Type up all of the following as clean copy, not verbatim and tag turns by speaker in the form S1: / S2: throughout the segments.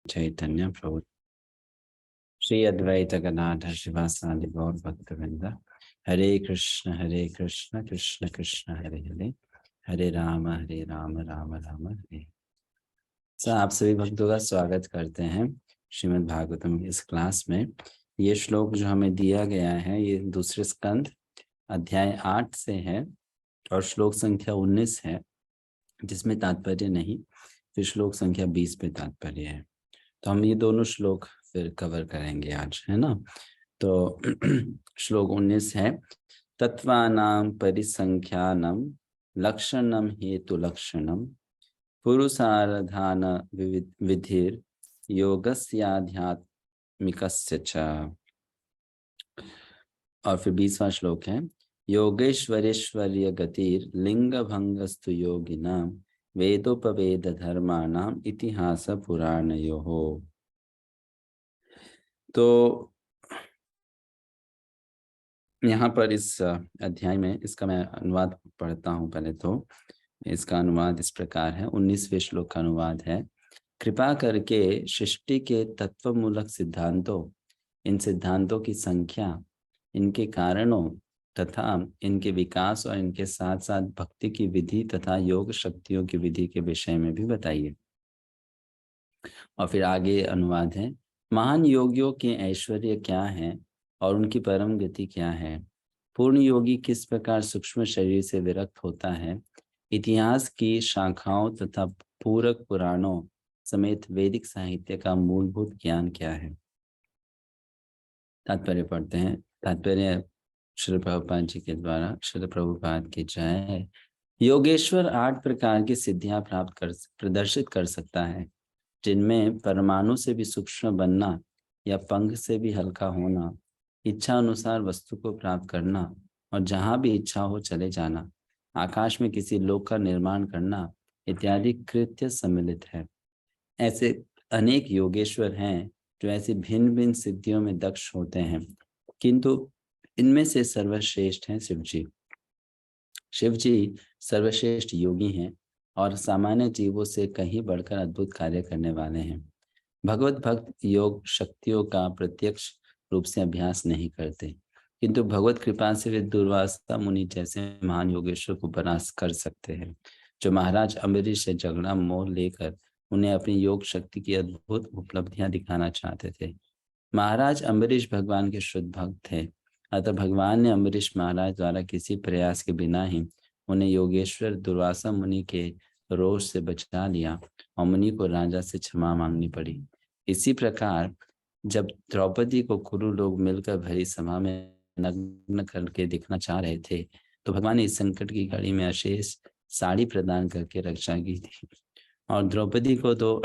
S1: चैतन्य प्रभु श्री अद्वैत गदाधर शिवासादि गौर भक्तवृंद। हरे कृष्ण कृष्ण कृष्ण हरे हरे, हरे राम राम राम हरे। आप सभी भक्तों का स्वागत करते हैं श्रीमद् भागवतम इस क्लास में। ये श्लोक जो हमें दिया गया है ये दूसरे स्कंद अध्याय 8 से है और श्लोक संख्या 19 है, जिसमें तात्पर्य नहीं, फिर श्लोक संख्या 20 पे तात्पर्य है। तो हम ये दोनों श्लोक फिर कवर करेंगे आज, है ना। तो श्लोक 19 है, तत्वानां परिसंख्यानम लक्षणम हेतु लक्षणम पुरुषाराधन विधिर योगस्याध्यात्मिकस्य च। और फिर 20वां श्लोक है, योगेश्वरेश्वर्य गतिर लिंग भंगस्तु योगिनाम वेदोपवेद धर्माणाम इतिहास पुराणयोः। तो यहाँ पर इस अध्याय में इसका मैं अनुवाद पढ़ता हूँ। पहले तो इसका अनुवाद इस प्रकार है, 19वें श्लोक का अनुवाद है। कृपा करके सृष्टि के तत्वमूलक सिद्धांतों, इन सिद्धांतों की संख्या, इनके कारणों तथा इनके विकास और इनके साथ साथ भक्ति की विधि तथा योग शक्तियों की विधि के विषय में भी बताइए। और फिर आगे अनुवाद है, महान योगियों के ऐश्वर्य क्या है और उनकी परम गति क्या है। पूर्ण योगी किस प्रकार सूक्ष्म शरीर से विरक्त होता है। इतिहास की शाखाओं तथा पूरक पुराणों समेत वैदिक साहित्य का मूलभूत ज्ञान क्या है। तात्पर्य पढ़ते हैं। तात्पर्य श्री प्रभुपाद जी के द्वारा। श्री प्रभुपाद की जय। योगेश्वर 8 प्रकार की सिद्धियां प्रदर्शित कर सकता है, जिनमें परमाणु से भी सूक्ष्म बनना या पंख से भी हल्का होना, इच्छा अनुसार वस्तु को प्राप्त करना और जहां भी इच्छा हो चले जाना, आकाश में किसी लोक का निर्माण करना इत्यादि कृत्य सम्मिलित है। ऐसे अनेक योगेश्वर हैं जो ऐसी भिन्न भिन्न सिद्धियों में दक्ष होते हैं, किंतु इनमें से सर्वश्रेष्ठ हैं शिव जी। शिव जी सर्वश्रेष्ठ योगी हैं और सामान्य जीवों से कहीं बढ़कर अद्भुत कार्य करने वाले हैं। भगवत भक्त योग शक्तियों का प्रत्यक्ष रूप से अभ्यास नहीं करते, किंतु भगवत कृपा से वे दुर्वासा मुनि जैसे महान योगेश्वर को परास्त कर सकते हैं, जो महाराज अम्बरीश से झगड़ा मोल लेकर उन्हें अपनी योग शक्ति की अद्भुत उपलब्धियां दिखाना चाहते थे। महाराज अम्बरीश भगवान के शुद्ध भक्त थे, अतः भगवान ने अम्बरीश महाराज द्वारा किसी प्रयास के बिना ही उन्हें योगेश्वर दुर्वासा मुनि के रोष से बचा लिया और मुनि को राजा से क्षमा मांगनी पड़ी। इसी प्रकार जब द्रौपदी को कुरु लोग मिलकर भरी सभा में नग्न करके दिखना चाह रहे थे, तो भगवान ने इस संकट की घड़ी में अशेष साड़ी प्रदान करके रक्षा की थी। और द्रौपदी को तो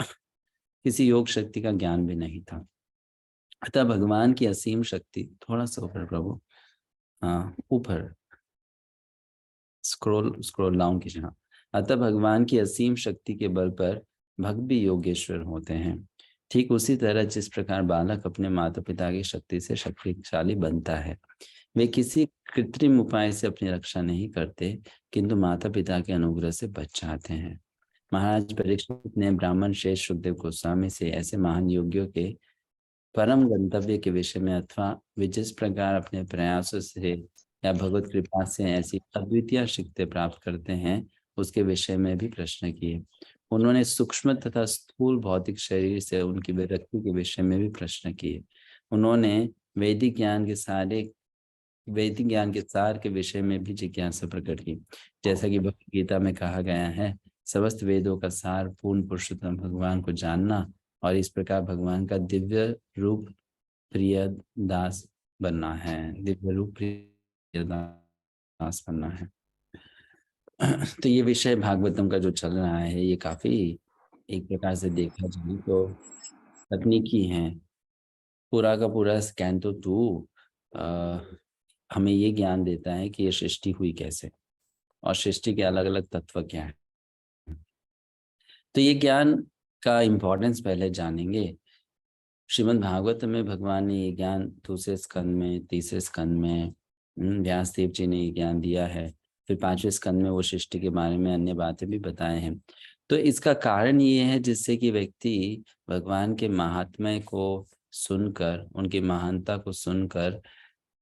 S1: किसी योग शक्ति का ज्ञान भी नहीं था, अतः भगवान की असीम शक्ति, थोड़ा सा ऊपर प्रभु, हाँ ऊपर स्क्रॉल डाउन कीजिए। हाँ, अतः भगवान की असीम शक्ति के बल पर भक्त भी योगेश्वर होते हैं। ठीक उसी तरह जिस प्रकार बालक अपने माता पिता की शक्ति से शक्तिशाली बनता है, वे किसी कृत्रिम उपाय से अपनी रक्षा नहीं करते, किंतु माता पिता के अनुग्रह से बच जाते हैं। महाराज परीक्षित ने ब्राह्मण श्रेष्ठ सुखदेव गोस्वामी से ऐसे महान योगियों के परम गंतव्य के विषय में अथवा वे जिस प्रकार अपने प्रयासों से या भगवत कृपा से ऐसी अद्वितीय शक्ति प्राप्त करते हैं, उसके विषय में भी प्रश्न किए। उन्होंने सूक्ष्म तथा स्थूल भौतिक शरीर से उनकी विरक्ति के विषय में भी प्रश्न किए। उन्होंने वैदिक ज्ञान के सार के विषय में भी जिज्ञासा प्रकट की। जैसा कि भगवद गीता में कहा गया है, समस्त वेदों का सार पूर्ण पुरुषोत्तम भगवान को जानना और इस प्रकार भगवान का दिव्य रूप प्रिय दास बनना है। दिव्य रूप प्रिय दास बनना है। तो ये विषय भागवतम का जो चल रहा है, ये काफी एक प्रकार से देखा जाए तो तकनीकी है। पूरा का पूरा स्कैन तो तू हमें ये ज्ञान देता है कि ये सृष्टि हुई कैसे और सृष्टि के अलग अलग तत्व क्या है। तो ये ज्ञान का इम्पोर्टेंस पहले जानेंगे। श्रीमद् भागवत में भगवान ने ये ज्ञान दूसरे स्कंद में, तीसरे स्कंद में व्यासदेव जी ने ये ज्ञान दिया है। फिर 5वें स्कंद में वो सृष्टि के बारे में अन्य बातें भी बताए हैं। तो इसका कारण ये है जिससे कि व्यक्ति भगवान के महात्म्य को सुनकर, उनकी महानता को सुनकर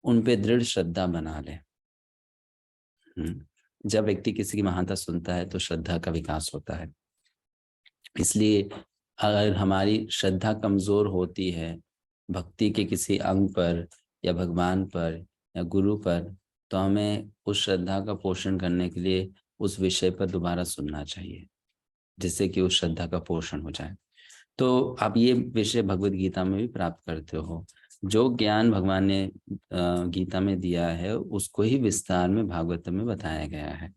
S1: उन पे दृढ़ श्रद्धा बना ले। जब व्यक्ति किसी की महानता सुनता है तो श्रद्धा का विकास होता है। इसलिए अगर हमारी श्रद्धा कमजोर होती है भक्ति के किसी अंग पर या भगवान पर या गुरु पर, तो हमें उस श्रद्धा का पोषण करने के लिए उस विषय पर दोबारा सुनना चाहिए, जिससे कि उस श्रद्धा का पोषण हो जाए। तो आप ये विषय भगवत गीता में भी प्राप्त करते हो। जो ज्ञान भगवान ने गीता में दिया है उसको ही विस्तार में भागवत में बताया गया है।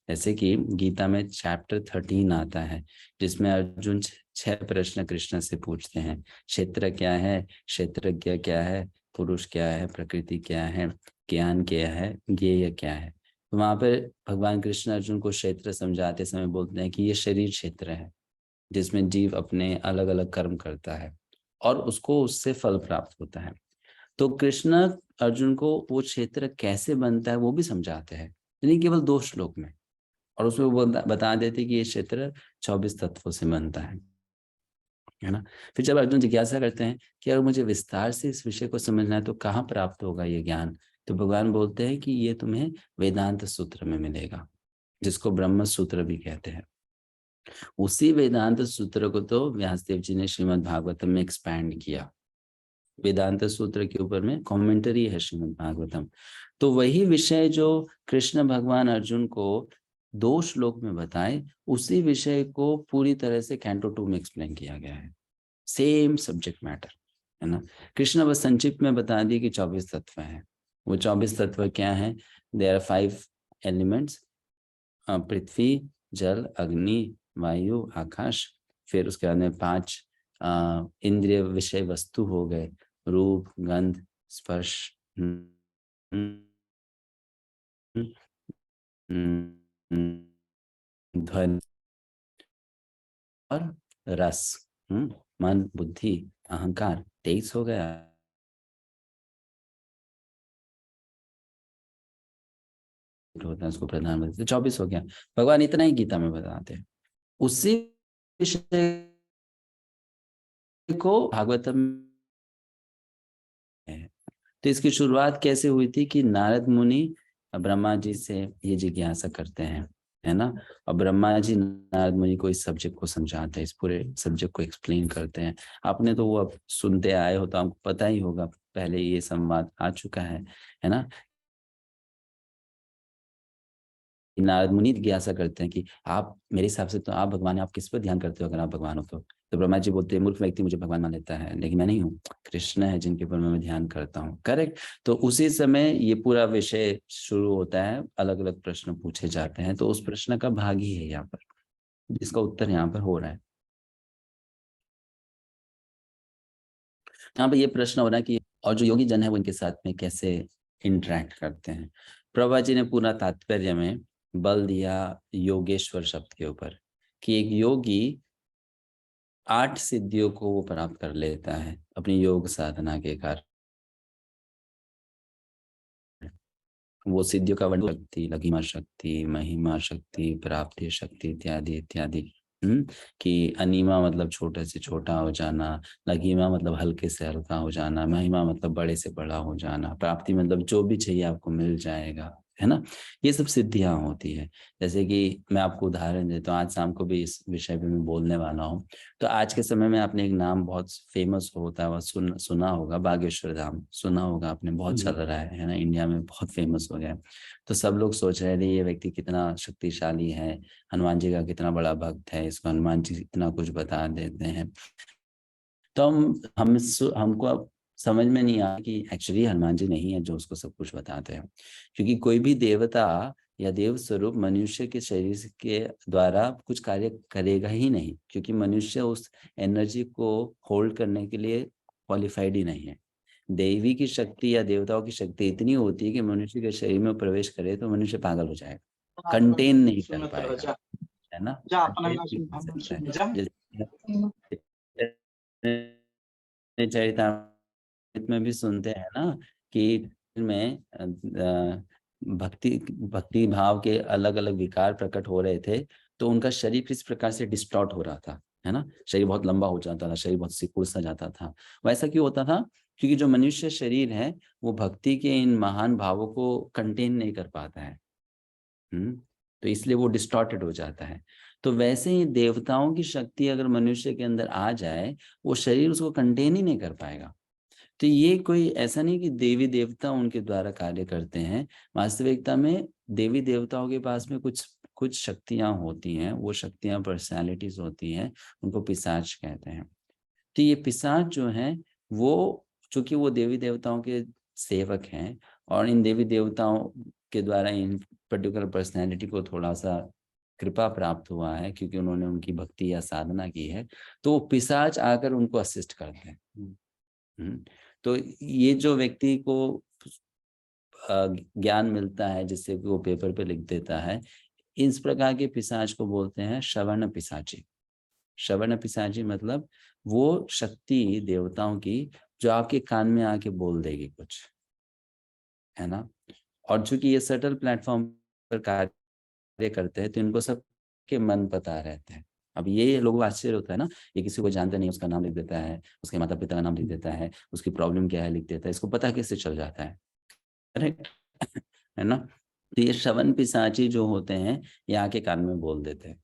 S1: जैसे कि गीता में चैप्टर 13 आता है, जिसमें अर्जुन 6 प्रश्न कृष्ण से पूछते हैं। क्षेत्र क्या है, क्षेत्रज्ञ क्या है, पुरुष क्या है, प्रकृति क्या है, ज्ञान क्या है, ज्ञेय क्या है। तो वहां पर भगवान कृष्ण अर्जुन को क्षेत्र समझाते समय बोलते हैं कि ये शरीर क्षेत्र है, जिसमें जीव अपने अलग अलग कर्म करता है और उसको उससे फल प्राप्त होता है। तो कृष्ण अर्जुन को वो क्षेत्र कैसे बनता है वो भी समझाते हैं, नहीं केवल 2 श्लोक में। और उसमें वो बता देते कि ये क्षेत्र 24 तत्वों से बनता है ना। फिर जब अर्जुन जिज्ञासा करते हैं कि अगर मुझे विस्तार से इस विषय को समझना है तो कहाँ प्राप्त होगा ये ज्ञान, तो भगवान बोलते हैं कि ये तुम्हें वेदांत सूत्र में मिलेगा, जिसको ब्रह्म सूत्र भी कहते हैं। उसी वेदांत सूत्र को तो व्यासदेव जी ने श्रीमद् भागवतम में एक्सपैंड किया। वेदांत सूत्र के ऊपर में कमेंटरी है श्रीमद् भागवतम। तो वही विषय जो कृष्ण भगवान अर्जुन को 2 श्लोक में बताए, उसी विषय को पूरी तरह से कैंटो 2 में एक्सप्लेन किया गया है। सेम सब्जेक्ट मैटर है ना। कृष्ण बस संक्षिप्त में बता दिए कि 24 तत्व हैं। वो 24 तत्व क्या हैं? देयर आर 5 एलिमेंट्स, पृथ्वी, जल, अग्नि, वायु, आकाश। फिर उसके बाद में 5 इंद्रिय विषय वस्तु हो गए, रूप, गंध, स्पर्श, ध्वनि और रस। मन, बुद्धि, अहंकार 23 हो गया। होता है उसको प्रधानमंत्री, तो 24 हो गया। भगवान इतना ही गीता में बताते हैं। उसी विषय को भागवतम है। तो इसकी शुरुआत कैसे हुई थी कि नारद मुनि ब्रह्मा जी से ये जिज्ञासा करते हैं, है ना। और ब्रह्मा जी नारद मुनि को इस सब्जेक्ट को समझाते हैं, इस पूरे सब्जेक्ट को एक्सप्लेन करते हैं। आपने तो वो अब सुनते आए हो तो आपको पता ही होगा, पहले ये संवाद आ चुका है ना। नारद मुनि जिज्ञासा करते हैं कि आप, मेरे हिसाब से तो आप भगवान हैं, आप किस पर ध्यान करते हो अगर आप भगवान हो तो ब्रह्मा जी बोलते हैं, मूर्ख व्यक्ति मुझे भगवान मान लेता है, लेकिन मैं नहीं हूँ, कृष्ण है जिनके ऊपर मैं ध्यान करता हूँ। करेक्ट। तो उसी समय ये पूरा विषय शुरू होता है, अलग अलग प्रश्न पूछे जाते हैं। तो उस प्रश्न का भाग ही है यहाँ पर, जिसका उत्तर यहाँ पर हो रहा है। यहाँ पर ये प्रश्न हो रहा है कि और जो योगी जन है वो इनके साथ में कैसे इंटरेक्ट करते हैं। प्रभा जी ने पूरा तात्पर्य में बल दिया योगेश्वर शब्द के ऊपर, कि एक योगी 8 सिद्धियों को वो प्राप्त कर लेता है अपनी योग साधना के कारण। वो सिद्धियों का वर्णन, शक्ति, लघिमा शक्ति, महिमा शक्ति, प्राप्ति शक्ति इत्यादि इत्यादि। कि अनिमा मतलब छोटे से छोटा हो जाना, लघिमा मतलब हल्के से हल्का हो जाना, महिमा मतलब बड़े से बड़ा हो जाना, प्राप्ति मतलब जो भी चाहिए आपको मिल जाएगा, है ना। ये सब सिद्धियां होती है। जैसे कि मैं आपको उदाहरण देता हूँ, आज शाम को भी इस विषय पे मैं बोलने वाला हूँ। तो आज के समय में आपने एक नाम बहुत फेमस होता है, वह सुना होगा, बागेश्वर धाम सुना होगा आपने, बहुत चल रहा है ना, इंडिया में बहुत फेमस हो गया है। तो सब लोग सोच रहे थे ये व्यक्ति कितना शक्तिशाली है, हनुमान जी का कितना बड़ा भक्त है, इसको हनुमान जी इतना कुछ बता देते हैं। तो हमको अब समझ में नहीं आया कि एक्चुअली हनुमान जी नहीं है जो उसको सब कुछ बताते हैं। क्योंकि कोई भी देवता या देव स्वरूप मनुष्य के शरीर के द्वारा कुछ कार्य करेगा ही नहीं, क्योंकि मनुष्य उस एनर्जी को होल्ड करने के लिए क्वालिफाइड ही नहीं है। देवी की शक्ति या देवताओं की शक्ति इतनी होती है कि मनुष्य के शरीर में प्रवेश करे तो मनुष्य पागल हो जाएगा, कंटेन नहीं कर पाएगा, है ना। कंटेन नहीं कर सकता है। जैसे चरितमृत में भी सुनते हैं ना कि में भक्ति भक्ति भाव के अलग अलग विकार प्रकट हो रहे थे, तो उनका शरीर किस प्रकार से डिस्टॉर्ट हो रहा था, है ना, शरीर बहुत लंबा हो जाता था, शरीर बहुत सिकुड़ सा जाता था। वैसा क्यों होता था? क्योंकि जो मनुष्य शरीर है वो भक्ति के इन महान भावों को कंटेन नहीं कर पाता है। तो इसलिए वो डिस्टॉर्टेड हो जाता है। तो वैसे ही देवताओं की शक्ति अगर मनुष्य के अंदर आ जाए, वो शरीर उसको कंटेन ही नहीं कर पाएगा। तो ये कोई ऐसा नहीं कि देवी देवता उनके द्वारा कार्य करते हैं। वास्तविकता में देवी देवताओं के पास में कुछ कुछ शक्तियां होती हैं, वो शक्तियां पर्सनालिटीज होती हैं, उनको पिशाच कहते हैं। तो ये पिशाच जो हैं वो, चूंकि वो देवी देवताओं के सेवक हैं और इन देवी देवताओं के द्वारा इन पर्टिकुलर पर्सनैलिटी को थोड़ा सा कृपा प्राप्त हुआ है, क्योंकि उन्होंने उनकी भक्ति या साधना की है, तो वो पिशाच आकर उनको असिस्ट करते हैं। तो ये जो व्यक्ति को ज्ञान मिलता है जिससे कि वो पेपर पे लिख देता है, इस प्रकार के पिशाच को बोलते हैं श्रवण पिशाची। श्रवण पिशाची मतलब वो शक्ति देवताओं की जो आपके कान में आके बोल देगी कुछ, है ना। और चूंकि ये सटल प्लेटफॉर्म पर कार्य करते हैं तो इनको सबके मन पता रहते हैं। अब ये लोगों को आश्चर्य होता है ना, ये किसी को जानता नहीं, उसका नाम लिख देता है, उसके माता पिता का नाम लिख देता है, उसकी प्रॉब्लम क्या है लिख देता है, इसको पता कैसे चल जाता है, करेक्ट है ना। तो ये श्रवण पिशाची जो होते हैं ये आके कान में बोल देते हैं,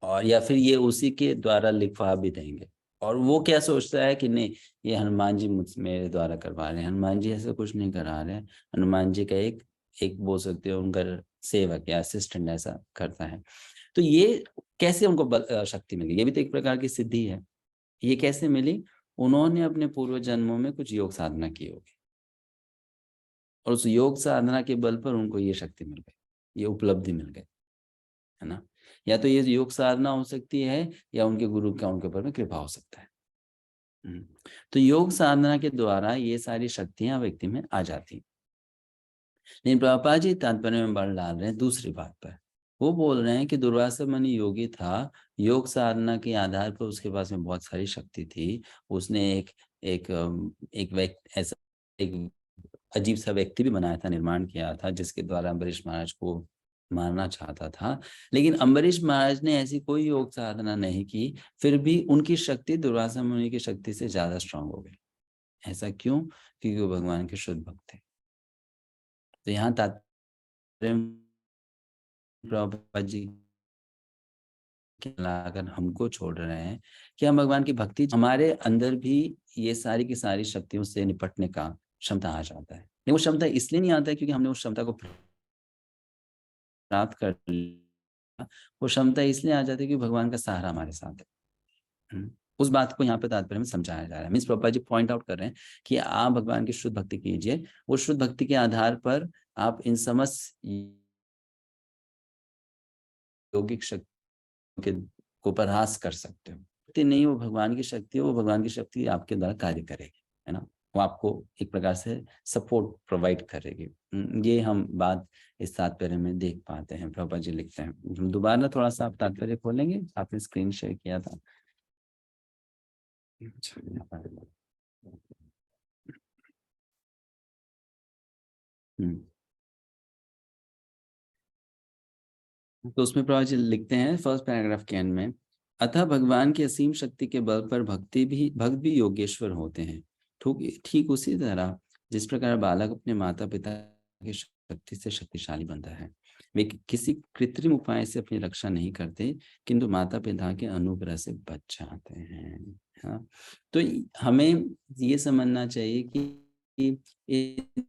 S1: और या फिर ये उसी के द्वारा लिखवा भी देंगे। और वो क्या सोचता है कि नहीं, ये हनुमान जी मुझ मेरे द्वारा करवा रहे हैं। हनुमान जी ऐसा कुछ नहीं करा रहे हैं। हनुमान जी का एक एक बोल सकते हो उनका सेवक या असिस्टेंट ऐसा करता है। तो ये कैसे उनको शक्ति मिली? ये भी तो एक प्रकार की सिद्धि है। ये कैसे मिली? उन्होंने अपने पूर्व जन्मों में कुछ योग साधना की होगी, और उस योग साधना के बल पर उनको ये शक्ति मिल गई, ये उपलब्धि मिल गई, है ना। या तो ये योग साधना हो सकती है, या उनके गुरु का उनके ऊपर में कृपा हो सकता है। तो योग साधना के द्वारा ये सारी शक्तियां व्यक्ति में आ जाती। लेकिन प्रभुपाद जी तात्पर्य में बल डाल रहे हैं दूसरी बात पर। वो बोल रहे हैं कि दुर्वासा मुनि योगी था, योग साधना के आधार पर उसके पास में बहुत सारी शक्ति थी। उसने एक एक एक व्यक्ति ऐसा एक अजीब सा व्यक्ति भी बनाया था, निर्माण किया था, जिसके द्वारा अम्बरीश महाराज को मारना चाहता था। लेकिन अम्बरीश महाराज ने ऐसी कोई योग साधना नहीं की, फिर भी उनकी शक्ति दुर्वासा मुनि की शक्ति से ज्यादा स्ट्रांग हो गई। ऐसा क्यों? क्योंकि वो भगवान के शुद्ध भक्त थे। तो यहाँ तात्पर्य प्रभुपाद जी लाकर हमको छोड़ रहे हैं कि हम भगवान की भक्ति, हमारे अंदर भी ये सारी की सारी शक्तियों से निपटने का क्षमता आ जाता है। लेकिन वो क्षमता इसलिए नहीं आता है क्योंकि हमने उस क्षमता को प्राप्त कर लिया। वो क्षमता इसलिए आ जाती है कि भगवान का सहारा हमारे साथ है। उस बात को यहाँ पे तात्पर्य में समझाया जा रहा है। Means Prabhupada ji point out कर रहे हैं कि आप भगवान की शुद्ध भक्ति कीजिए, वो शुद्ध भक्ति के आधार पर आप इन समस्त यौगिक शक्ति को परास कर सकते हो। शक्ति नहीं, वो भगवान की शक्ति है, वो भगवान की शक्ति आपके द्वारा कार्य करेगी, है ना। वो आपको एक प्रकार से सपोर्ट प्रोवाइड करेगी। ये हम बात इस तात्पर्य में देख पाते हैं। प्रभुपाद जी लिखते हैं, हम दोबारा थोड़ा सा आप तात्पर्य खोलेंगे, आपने स्क्रीन शेयर किया था। तो उसमें प्रभुपाद जी लिखते हैं फर्स्ट पैराग्राफ के एंड में, अतः भगवान की असीम शक्ति के बल पर भक्त भी योगेश्वर होते हैं। ठीक ठीक उसी तरह जिस प्रकार बालक अपने माता पिता की शक्ति से शक्तिशाली बनता है, वे किसी कृत्रिम उपाय से अपनी रक्षा नहीं करते, किंतु माता पिता के अनुग्रह से बच जाते हैं। हाँ, तो हमें ये समझना चाहिए कि इन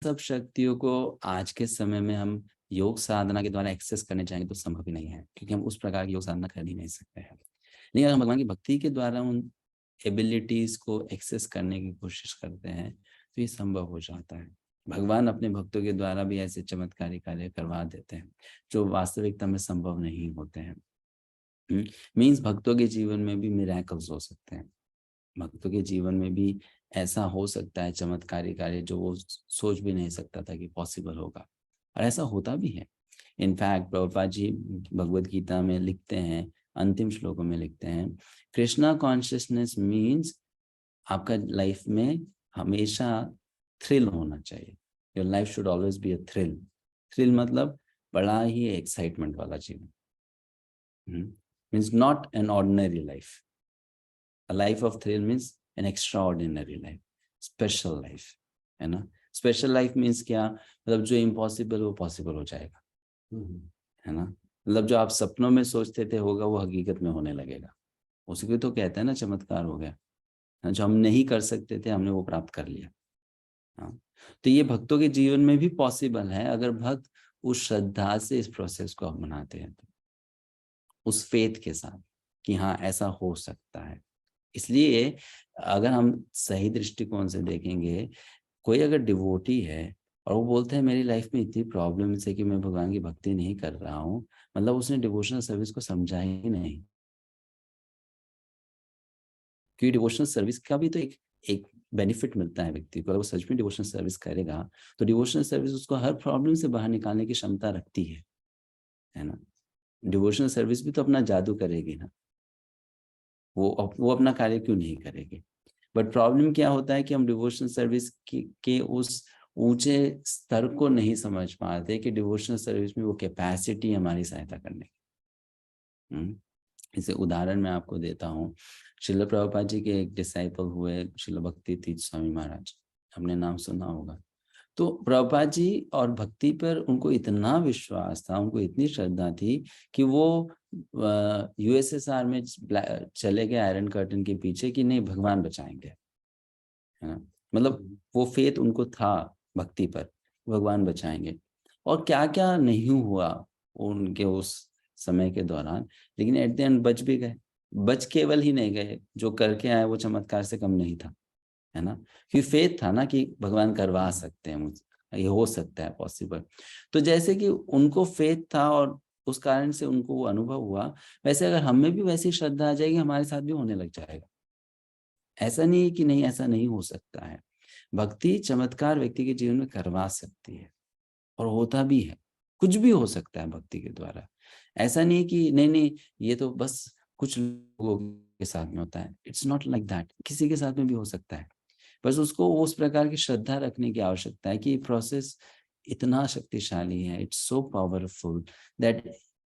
S1: सब शक्तियों को आज के समय में हम योग साधना के द्वारा एक्सेस करने चाहेंगे तो संभव ही नहीं है, क्योंकि हम उस प्रकार की योग साधना कर ही नहीं सकते हैं। लेकिन अगर हम भगवान की भक्ति के द्वारा उन एबिलिटीज को एक्सेस करने की कोशिश करते हैं तो ये संभव हो जाता है। भगवान अपने भक्तों के द्वारा भी ऐसे चमत्कारी कार्य करवा देते हैं जो वास्तविकता में संभव नहीं होते हैं। मीन्स भक्तों के जीवन में भी मिरेकल्स हो सकते हैं। भक्तों के जीवन में भी ऐसा हो सकता है चमत्कारी कार्य जो वो सोच भी नहीं सकता था कि पॉसिबल होगा, और ऐसा होता भी है। इनफैक्ट प्रभुपाद जी भगवद गीता में लिखते हैं, अंतिम श्लोकों में लिखते हैं, कृष्णा कॉन्शियसनेस मीन्स आपका लाइफ में हमेशा थ्रिल होना चाहिए। Your life should always be a thrill. Thrill मतलब बड़ा ही एक्साइटमेंट वाला जीवन, means not an ordinary life. A life of thrill means an extra ordinary life, special life, है ना। स्पेशल लाइफ मीन्स क्या, मतलब जो इम्पॉसिबल वो पॉसिबल हो जाएगा, है ना। मतलब जो आप सपनों में सोचते थे होगा वो हकीकत में होने लगेगा, उसी को तो कहते हैं ना चमत्कार हो गया। जो हम नहीं कर सकते थे हमने वो प्राप्त कर लिया। हाँ, तो ये भक्तों के जीवन में भी पॉसिबल है अगर भक्त उस श्रद्धा से इस प्रोसेस को अपनाते हैं, तो उस फेथ के साथ कि हाँ ऐसा हो सकता है। इसलिए अगर हम सही दृष्टिकोण से देखेंगे, कोई अगर डिवोटी है और वो बोलते हैं मेरी लाइफ में इतनी प्रॉब्लम्स है कि मैं भगवान की भक्ति नहीं कर रहा हूँ, मतलब उसने डिवोशनल सर्विस को समझा ही नहीं। क्योंकि डिवोशनल सर्विस का भी तो एक बेनिफिट मिलता है व्यक्ति को। अगर वो सच में डिवोशनल सर्विस करेगा तो डिवोशनल सर्विस उसको हर प्रॉब्लम से बाहर निकालने की क्षमता रखती है ना। डिवोशनल सर्विस भी तो अपना जादू करेगी ना, वो अपना कार्य क्यों नहीं करेगी। बट प्रॉब्लम क्या होता है कि हम डिवोशनल सर्विस के उस ऊंचे स्तर को नहीं समझ पाते कि डिवोशनल सर्विस में वो कैपेसिटी हमारी सहायता करने की। इसे उदाहरण मैं आपको देता हूँ। श्रील प्रभुपाद जी के एक डिसाइपल हुए श्रील भक्ति तीर्थ स्वामी महाराज, हमने नाम सुना होगा। तो प्रभुपाद जी और भक्ति पर उनको इतना विश्वास था, उनको इतनी श्रद्धा थी कि वो यूएसएसआर में चले गए आयरन कर्टन के पीछे कि नहीं भगवान बचाएंगे, है ना। मतलब वो फेथ उनको था भक्ति पर, भगवान बचाएंगे। और क्या क्या नहीं हुआ उनके उस समय के दौरान, लेकिन एट द एंड बच भी गए। बच केवल ही नहीं गए, जो करके आए वो चमत्कार से कम नहीं था, है ना। क्योंकि फेथ था ना कि भगवान करवा सकते हैं मुझे, ये हो सकता है पॉसिबल। तो जैसे कि उनको फेथ था और उस कारण से उनको वो अनुभव हुआ, वैसे अगर हमें भी वैसी श्रद्धा आ जाएगी हमारे साथ भी होने लग जाएगा। ऐसा नहीं है कि नहीं, ऐसा नहीं हो सकता है। भक्ति चमत्कार व्यक्ति के जीवन में करवा सकती है और होता भी है। कुछ भी हो सकता है भक्ति के द्वारा। ऐसा नहीं है कि नहीं नहीं ये तो बस कुछ लोगों के साथ में होता है। इट्स नॉट लाइक दैट, किसी के साथ में भी हो सकता है। बस उसको उस प्रकार की श्रद्धा रखने की आवश्यकता है कि प्रोसेस इतना शक्तिशाली है, it's so powerful that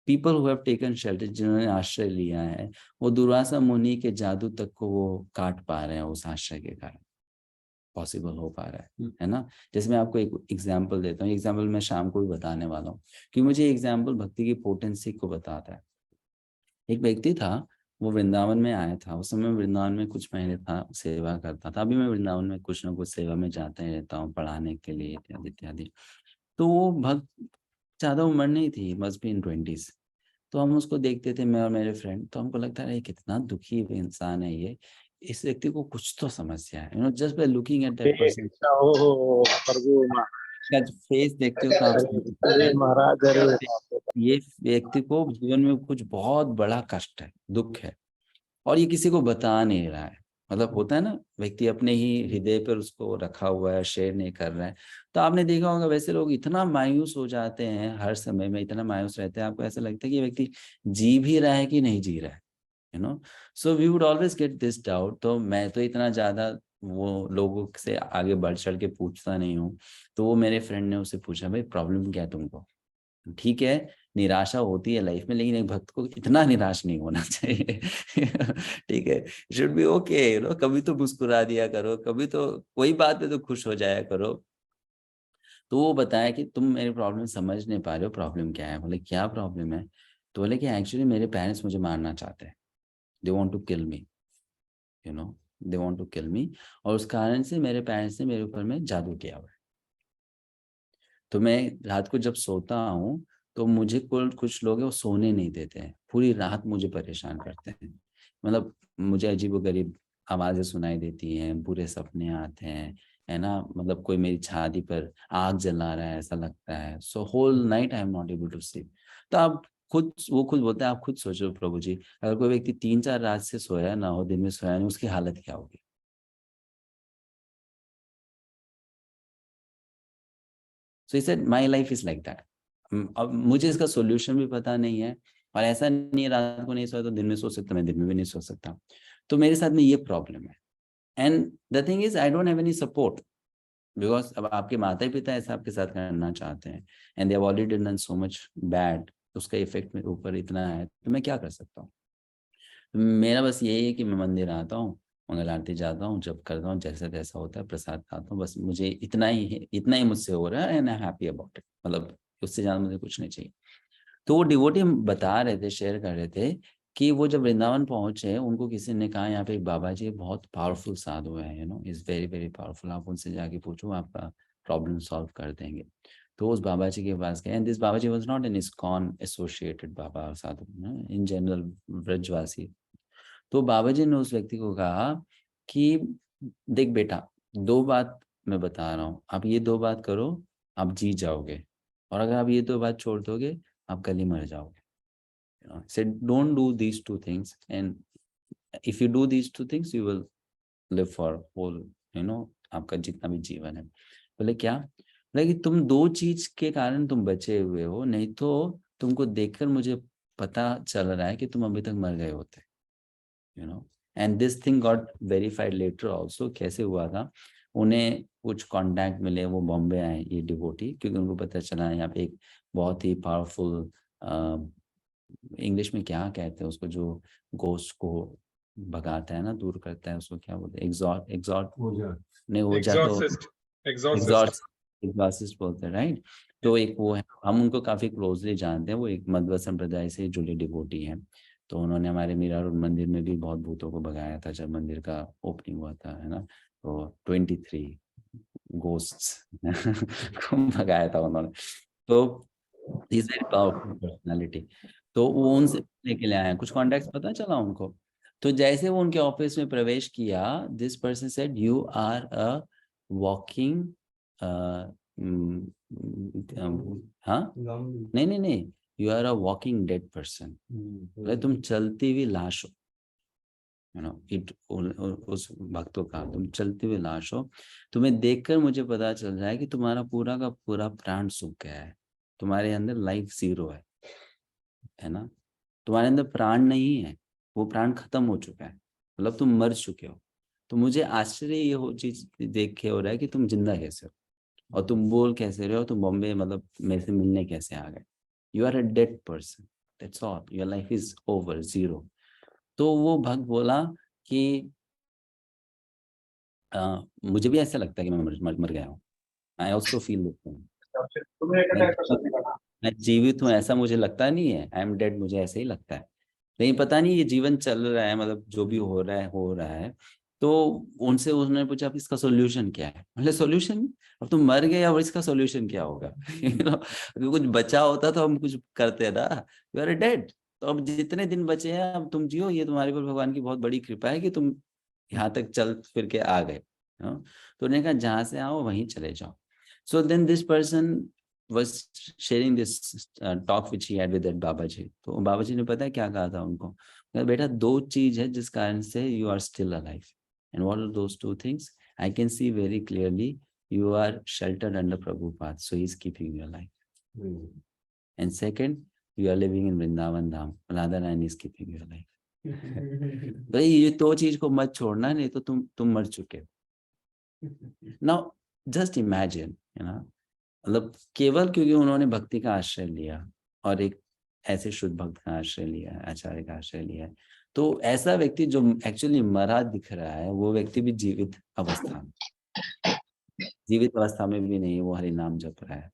S1: people who have taken shelter, जिन्होंने आश्रय लिया है, वो दुर्वासा मुनि के जादू तक को वो काट पा रहे हैं उस आश्रय के कारण, पॉसिबल हो पा रहा है ना। जैसे मैं आपको एक एग्जांपल देता हूँ, एग्जांपल मैं शाम को भी बताने वाला हूँ कि मुझे एग्जांपल भक्ति की पोटेंसी को बताता है। एक व्यक्ति था, वो वृंदावन में आया था। उस समय वृंदावन में कुछ महीने था, सेवा करता था। अभी मैं वृंदावन में कुछ ना कुछ सेवा में जाता ही रहता हूँ, पढ़ाने के लिए इत्यादि इत्यादि। तो वो भक्त, ज्यादा उम्र नहीं थी, मस्ट बी इन 20s। तो हम उसको देखते थे, मैं और मेरे फ्रेंड, तो हमको लगता है कितना दुखी इंसान है ये, इस व्यक्ति को कुछ तो समस्या है, just by looking at that person
S2: हो प्रभु
S1: का जो फेस देखते हो तो आप समझ सकते
S2: अरे
S1: हैं
S2: महाराज, अरे
S1: ये व्यक्ति को जीवन में कुछ बहुत बड़ा कष्ट है, दुख है, और ये किसी को बता नहीं रहा है। मतलब होता है ना, व्यक्ति अपने ही हृदय पर उसको रखा हुआ है, शेयर नहीं कर रहा है। तो आपने देखा होगा वैसे लोग इतना मायूस हो जाते हैं, हर समय में इतना मायूस रहते हैं, आपको ऐसा लगता है कि ये व्यक्ति जी भी रहा है कि नहीं जी रहा है, so we would always get this doubt. तो मैं तो इतना ज्यादा वो लोगों से आगे बढ़ चढ़ के पूछता नहीं हूँ। तो वो मेरे फ्रेंड ने उससे पूछा, भाई प्रॉब्लम क्या है तुमको। ठीक है, निराशा होती है लाइफ में, लेकिन एक भक्त को इतना निराश नहीं होना चाहिए। ठीक है, शुड बी ओके, कभी तो मुस्कुरा दिया करो, कभी तो कोई बात पे तो खुश हो जाया करो। तो वो बताया कि तुम मेरी प्रॉब्लम समझ नहीं पा रहे हो, प्रॉब्लम क्या है। बोले क्या प्रॉब्लम है। तो बोले कि एक्चुअली मेरे पेरेंट्स मुझे मारना चाहते हैं, they want to kill me, you know they want to kill me. और उस कारण से मेरे पेरेंट्स ने मेरे ऊपर में जादू किया हुआ है। तो मैं रात को जब सोता हूँ तो मुझे कुछ लोग हैं वो सोने नहीं देते हैं, पूरी रात मुझे परेशान करते हैं। मतलब मुझे अजीबोगरीब आवाज़ें सुनाई देती हैं, बुरे सपने आते हैं, है ना। मतलब कोई मेरी छाती पर आग जला रहा है ऐसा लगता है। So whole night I am not able to sleep. तो आप वो खुद बोलते हैं, आप खुद सोचो प्रभु जी, अगर कोई व्यक्ति 3-4 रात से सोया ना हो, दिन में सोया नहीं, उसकी हालत क्या होगी। So he said my life is like that. अब मुझे इसका सोल्यूशन भी पता नहीं है, और ऐसा नहीं है रात को नहीं सोया तो दिन में सो सकता, मैं दिन में भी नहीं सो सकता। तो मेरे साथ में ये प्रॉब्लम है। And the thing is I don't have any support. Because अब आपके माता पिता ऐसा आपके साथ करना चाहते हैं and they have already done so much bad, उसका इफेक्ट मेरे ऊपर इतना है, तो मैं क्या कर सकता हूँ। मेरा बस यही है कि मैं मंदिर आता हूँ, मंगल आरती जाता हूँ, जब करता हूँ, जैसा तैसा होता है, प्रसाद खाता हूँ, बस मुझे इतना ही है, इतना ही मुझसे हो रहा है and I happy about it, मतलब उससे ज़्यादा मुझे कुछ नहीं चाहिए। तो वो डिवोटी हम बता रहे थे, शेयर कर रहे थे कि वो जब वृंदावन पहुंचे, उनको किसी ने कहा यहाँ पे एक बाबा जी बहुत पावरफुल साधु है, इज वेरी वेरी पावरफुल, आप उनसे जाके पूछो, आपका प्रॉब्लम सॉल्व कर देंगे। तो उस बाबा जी के पास गए and this baba ji was not an ISKCON associated baba और साधु, इन जनरल ब्रजवासी। तो बाबा जी ने उस व्यक्ति को कहा कि देख बेटा, दो बात मैं बता रहा हूँ, आप ये दो बात करो, आप जीत जाओगे, और अगर आप ये दो बात छोड़ दोगे, आप कल ही मर जाओगे। Said don't do these two things, and if you do these two things you will live for whole, आपका जितना भी जीवन है। बोले क्या? बोले कि तुम दो चीज के कारण तुम बचे हुए हो, नहीं तो तुमको देखकर मुझे पता चल रहा है कि तुम अभी तक मर गए होते, and this thing got verified later also. कैसे हुआ था, उन्हें कुछ कॉन्टैक्ट मिले, वो बॉम्बे आए ये डिवोटी, क्योंकि उनको पता चला यहाँ पे एक बहुत ही पावरफुल, इंग्लिश में क्या कहते हैं उसको, जो गोस्ट को भगाता है ना, दूर करता है, उसको क्या बोलते हैं, एग्जॉर्ट, एग्जॉर्ट नहीं, हो जा तो
S2: एग्जॉर्सिस्ट एग्जॉर्सिस्ट
S1: एग्जॉर्ट, एग्जॉर्सिस्ट बोलते हैं, राइट। तो एक वो है, हम उनको काफी क्लोजली जानते हैं, वो एक मध्व संप्रदाय से जुड़े डिवोटी हैं। तो उन्होंने हमारे मीरा रोड मंदिर में भी बहुत भूतों को भगाया था जब मंदिर का ओपनिंग हुआ था, है ना। तो 23 गोस्ट्स को भगाया था उन्होंने। तो इज वेरी पावरफुल पर्सनालिटी। तो वो उनसे लेके ले आए हैं, कुछ कॉन्टेक्ट पता चला उनको। तो जैसे वो उनके ऑफिस में प्रवेश किया, this person said you are a walking, हाँ नहीं नहीं नहीं, you are a walking dead person, तुम चलती हुई लाश हो, इट उस भक्तों का, तुम चलती हुई लाश हो। तुम्हें देखकर मुझे पता चल रहा है कि तुम्हारा पूरा का पूरा प्राण सूख गया है, तुम्हारे अंदर लाइफ जीरो है ना, तुम्हारे अंदर प्राण नहीं है, वो प्राण खत्म हो चुका है, मतलब तुम मर चुके हो। तो मुझे आश्चर्य ये हो चीज देख के हो रहा है कि तुम जिंदा कैसे हो, और तुम बोल कैसे रहे हो, तुम बॉम्बे मतलब मेरे से मिलने कैसे आ गए। You are a dead person, that's all, your life is over, zero. तो वो भक्त बोला कि मुझे भी ऐसा लगता है कि मैं मर गया हूँ, I also feel this thing,
S2: तुम्हें एक
S1: मैं
S2: अटैक कर सकते का
S1: मैं जीवित हूँ ऐसा मुझे लगता नहीं है, आई एम डेड मुझे ऐसे ही लगता है। लेकिन पता नहीं ये जीवन चल रहा है, मतलब जो भी हो रहा है। तो उनसे उन्होंने पूछा अब इसका सोल्यूशन क्या है, मतलब सोल्यूशन, अब तुम मर गए और इसका सोल्यूशन क्या होगा। अगर कुछ बचा होता तो हम कुछ करते ना, यू आर डेड। तो अब जितने दिन बचे हैं अब तुम जियो, ये तुम्हारे पर भगवान की बहुत बड़ी कृपा है कि तुम यहाँ तक चल फिर के आ गए। तो उन्होंने कहा जहां से आओ वहीं चले जाओ। So then this person was sharing this talk which he had with that baba ji. तो बाबा जी ने पता है क्या कहा था उनको, कहा बेटा दो चीज है जिस कारण से you are still alive, and what are those two things? I can see very clearly you are sheltered under Prabhupada, so he is keeping you alive, and second, you are living in Vrindavan Dham, Radha Rani is keeping you alive। भाई ये दो चीज को मत छोड़ना, नहीं तो तुम मर चुके हो। नाउ जस्ट इमेजिन, मतलब केवल क्योंकि उन्होंने भक्ति का आश्रय लिया और एक ऐसे शुद्ध भक्त का आश्रय लिया, आचार्य का आश्रय लिया है, तो ऐसा व्यक्ति जो एक्चुअली मरा दिख रहा है, वो व्यक्ति भी जीवित अवस्था में भी नहीं, वो हरि नाम जप रहा है,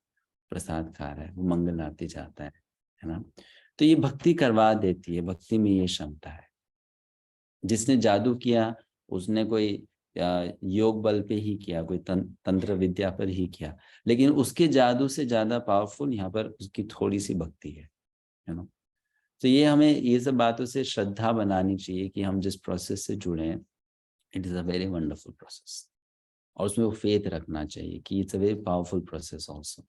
S1: प्रसाद खा रहा है, वो मंगल आरती चाहता है ना। तो ये भक्ति करवा देती है, भक्ति में ये क्षमता है। जिसने जादू किया उसने कोई योग बल पे ही किया, कोई तंत्र विद्या पर ही किया, लेकिन उसके जादू से ज्यादा पावरफुल यहाँ पर उसकी थोड़ी सी भक्ति है ना। तो ये हमें ये सब बातों से श्रद्धा बनानी चाहिए कि हम जिस प्रोसेस से जुड़े हैं, it is a very wonderful process, और उसमें वो फेथ रखना चाहिए कि it's a very powerful process also,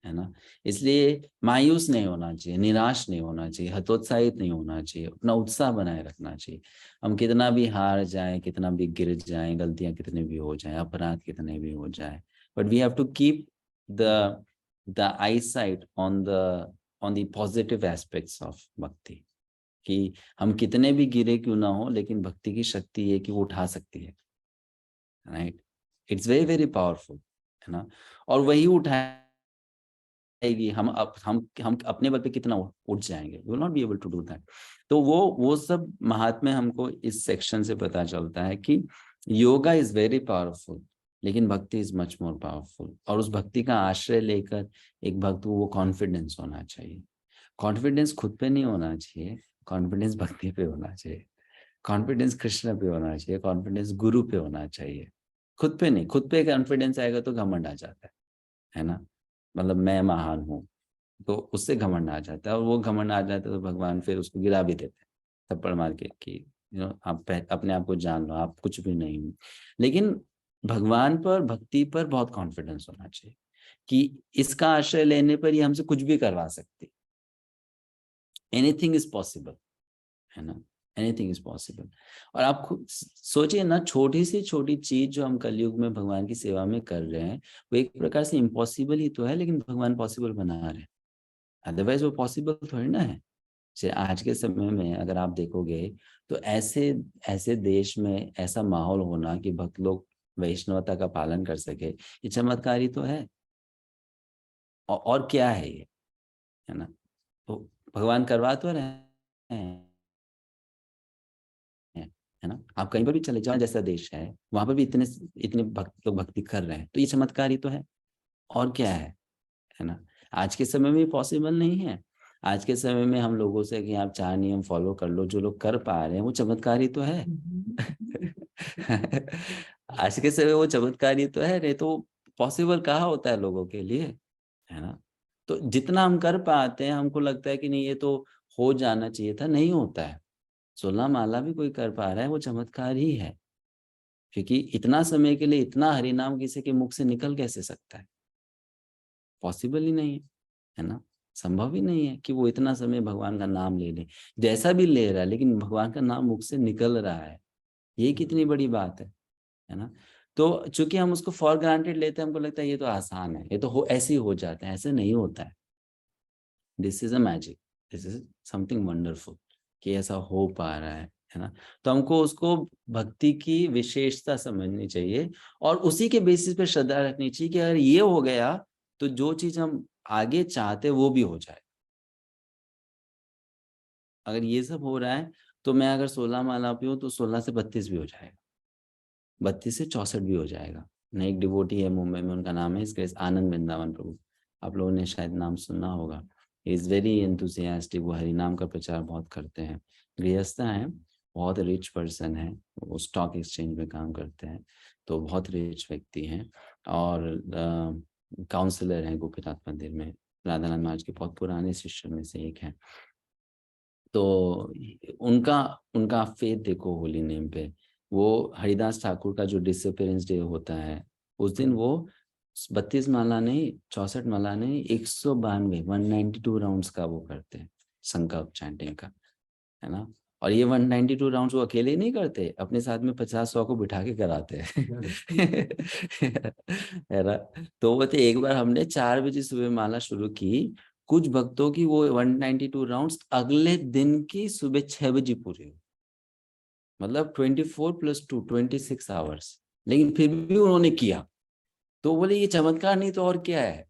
S1: है ना। इसलिए मायूस नहीं होना चाहिए, निराश नहीं होना चाहिए, हतोत्साहित नहीं होना चाहिए, अपना उत्साह बनाए रखना चाहिए। हम कितना भी हार जाएं, कितना भी गिर जाएं, गलतियां कितने भी हो जाएं, अपराध कितने भी हो जाएं, but we have to keep the eyesight on the positive aspects of bhakti, कि हम कितने भी गिरे क्यों ना हो, लेकिन भक्ति की शक्ति है कि वो उठा सकती है, right. It's very very powerful, है ना, और वही उठाएगी। हम अपने बल पे कितना उठ जाएंगे, we will not be able to do that. तो वो सब महात्म्य हमको इस सेक्शन से पता चलता है कि योगा इज वेरी पावरफुल, लेकिन भक्ति इज मच मोर पावरफुल। और उस भक्ति का आश्रय लेकर एक भक्त को वो कॉन्फिडेंस होना चाहिए। कॉन्फिडेंस खुद पे नहीं होना चाहिए, कॉन्फिडेंस भक्ति पे होना चाहिए, कॉन्फिडेंस कृष्ण पे होना चाहिए, कॉन्फिडेंस गुरु पे होना चाहिए, खुद पे नहीं। खुद पे कॉन्फिडेंस आएगा तो घमंड आ जाता है ना, मतलब मैं महान हूँ, तो उससे घमंड आ जाता है, और वो घमंड आ जाता है तो भगवान फिर उसको गिरा भी देते हैं थप्पड़ मार के कि आप अपने आप को जान लो, आप कुछ भी नहीं हो। लेकिन भगवान पर, भक्ति पर बहुत कॉन्फिडेंस होना चाहिए कि इसका आश्रय लेने पर ही हमसे कुछ भी करवा सकती, एनीथिंग इज पॉसिबल, है ना, एनीथिंग इज पॉसिबल। और आप खुद सोचिए ना, छोटी से छोटी चीज जो हम कलयुग में भगवान की सेवा में कर रहे हैं, वो एक प्रकार से इम्पॉसिबल ही तो है, लेकिन भगवान पॉसिबल बना रहे हैं, अदरवाइज वो पॉसिबल थोड़ी ना है। जैसे आज के समय में अगर आप देखोगे तो ऐसे ऐसे देश में ऐसा माहौल होना कि भक्त लोग वैष्णवता का पालन कर सके, ये चमत्कार ही तो है। और क्या है ये, है ना। तो भगवान करवा तो रहे हैं, है ना। आप कहीं पर भी चले जाओ, जैसा देश है वहां पर भी इतने इतने भक्त लोग भक्ति कर रहे हैं, तो ये चमत्कार ही तो है। और क्या है ना। आज के समय में पॉसिबल नहीं है। आज के समय में हम लोगों से कि आप 4 नियम फॉलो कर लो, जो लोग कर पा रहे हैं वो चमत्कार ही तो है। आज के समय में वो चमत्कार ही तो है, नहीं तो पॉसिबल कहाँ होता है लोगों के लिए, है ना। तो जितना हम कर पाते हैं, हमको लगता है कि नहीं ये तो हो जाना चाहिए था, नहीं होता है। 16 माला भी कोई कर पा रहा है वो चमत्कार ही है, क्योंकि इतना समय के लिए इतना हरिनाम किसी के मुख से निकल कैसे सकता है, पॉसिबल ही नहीं है ना। संभव ही नहीं है कि वो इतना समय भगवान का नाम ले ले, जैसा भी ले रहा है लेकिन भगवान का नाम मुख से निकल रहा है, ये कितनी बड़ी बात है ना। तो चूंकि हम उसको फॉर ग्रांटेड लेते हैं, हमको लगता है ये तो आसान है, ये तो ऐसे ही हो जाता है, ऐसे नहीं होता है। This is a magic, this is something wonderful कि ऐसा हो पा रहा है ना। तो हमको उसको भक्ति की विशेषता समझनी चाहिए, और उसी के बेसिस पे श्रद्धा रखनी चाहिए कि अगर ये हो गया तो जो चीज हम आगे चाहते वो भी हो जाए। अगर ये सब हो रहा है तो मैं अगर 16 माला पीऊँ तो 16 से 32 भी हो जाएगा, 32 से 64 भी हो जाएगा। मैं एक डिवोटी है मुंबई में, उनका नाम है ग्रेस आनंद वृंदावन प्रभु, आप लोगों ने शायद नाम सुना होगा। इज वेरी एंथुसियास्टिक, वो हरि नाम का प्रचार बहुत करते हैं, गृहस्थ हैं, बहुत रिच पर्सन है, वो स्टॉक एक्सचेंज में काम करते हैं, तो बहुत रिच व्यक्ति हैं। और काउंसलर हैं गोपीनाथ मंदिर में, राधानाथ महाराज के बहुत पुराने शिष्य में से एक है। तो उनका उनका फेथ देखो होली नेम पे, वो हरिदास ठाकुर का जो डिसअपियरेंस डे होता है उस दिन वो 32 माला नहीं, 64 माला नहीं, 192 192 राउंड्स का वो करते हैं, संकल्प चैंटिंग का, है ना। और ये 192 राउंड्स वो अकेले नहीं करते, अपने साथ में 50-100 को बिठा के कराते हैं। है ना। तो बोलते एक बार हमने 4 बजे सुबह माला शुरू की, कुछ भक्तों की वो 192 राउंड्स अगले दिन की सुबह 6 बजे पूरे हुए, मतलब 24+2 26 आवर्स, लेकिन फिर भी उन्होंने किया। तो बोले ये चमत्कार नहीं तो और क्या है।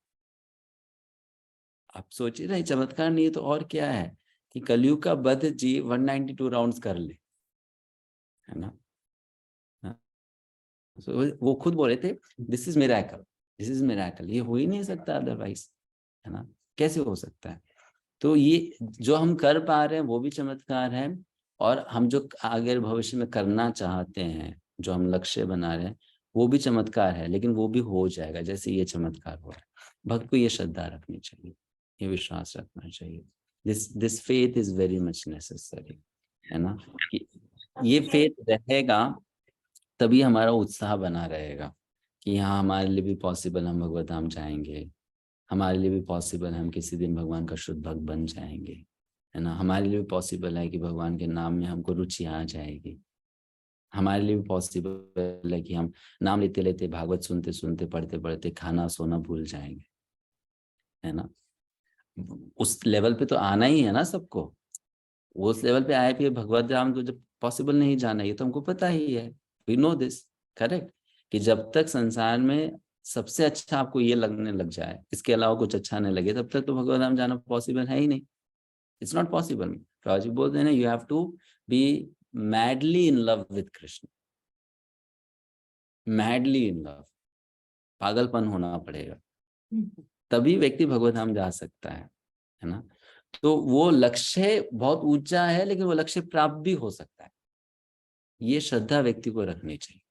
S1: आप सोचिए ना, ये चमत्कार नहीं तो और क्या है कि कलयुग का बद्ध जी 192 राउंड्स कर ले, है ना। So, वो खुद बोले थे this is miracle, this is miracle, ये हो ही नहीं सकता अदरवाइज, है ना, कैसे हो सकता है। तो ये जो हम कर पा रहे हैं वो भी चमत्कार है, और हम जो आगे भविष्य में करना चाहते हैं, जो हम लक्ष्य बना रहे हैं वो भी चमत्कार है, लेकिन वो भी हो जाएगा जैसे ये चमत्कार हो रहा है। भक्त को ये श्रद्धा रखनी चाहिए, ये विश्वास रखना चाहिए। This faith is very much necessary, है ना, कि ये फेथ रहेगा तभी हमारा उत्साह बना रहेगा कि हाँ हमारे लिए भी पॉसिबल, हम भगवत धाम जाएंगे, हमारे लिए भी पॉसिबल है हम किसी दिन भगवान का शुद्ध भक्त बन जाएंगे, है ना। हमारे लिए भी पॉसिबल है कि भगवान के नाम में हमको रुचि आ जाएगी। हमारे लिए भी पॉसिबल है कि हम नाम लेते लेते, भागवत सुनते सुनते, पढ़ते पढ़ते खाना सोना भूल जाएंगे, है ना। उस लेवल पे तो आना ही है ना सबको, उस लेवल पे आए फिर भगवत धाम तो जब पॉसिबल नहीं जाना, ये तो हमको पता ही है, वी नो दिस, करेक्ट, कि जब तक संसार में सबसे अच्छा आपको ये लगने लग जाए, इसके अलावा कुछ अच्छा नहीं लगे, तब तक तो भगवत धाम जाना पॉसिबल है ही नहीं। It's not possible. प्रभुजी बोलते हैं ना, you have to be madly in love with Krishna, madly in love, पागलपन होना पड़ेगा, तभी व्यक्ति भगवत धाम जा सकता है ना। तो वो लक्ष्य बहुत ऊंचा है, लेकिन वो लक्ष्य प्राप्त भी हो सकता है। ये श्रद्धा व्यक्ति को रखनी चाहिए,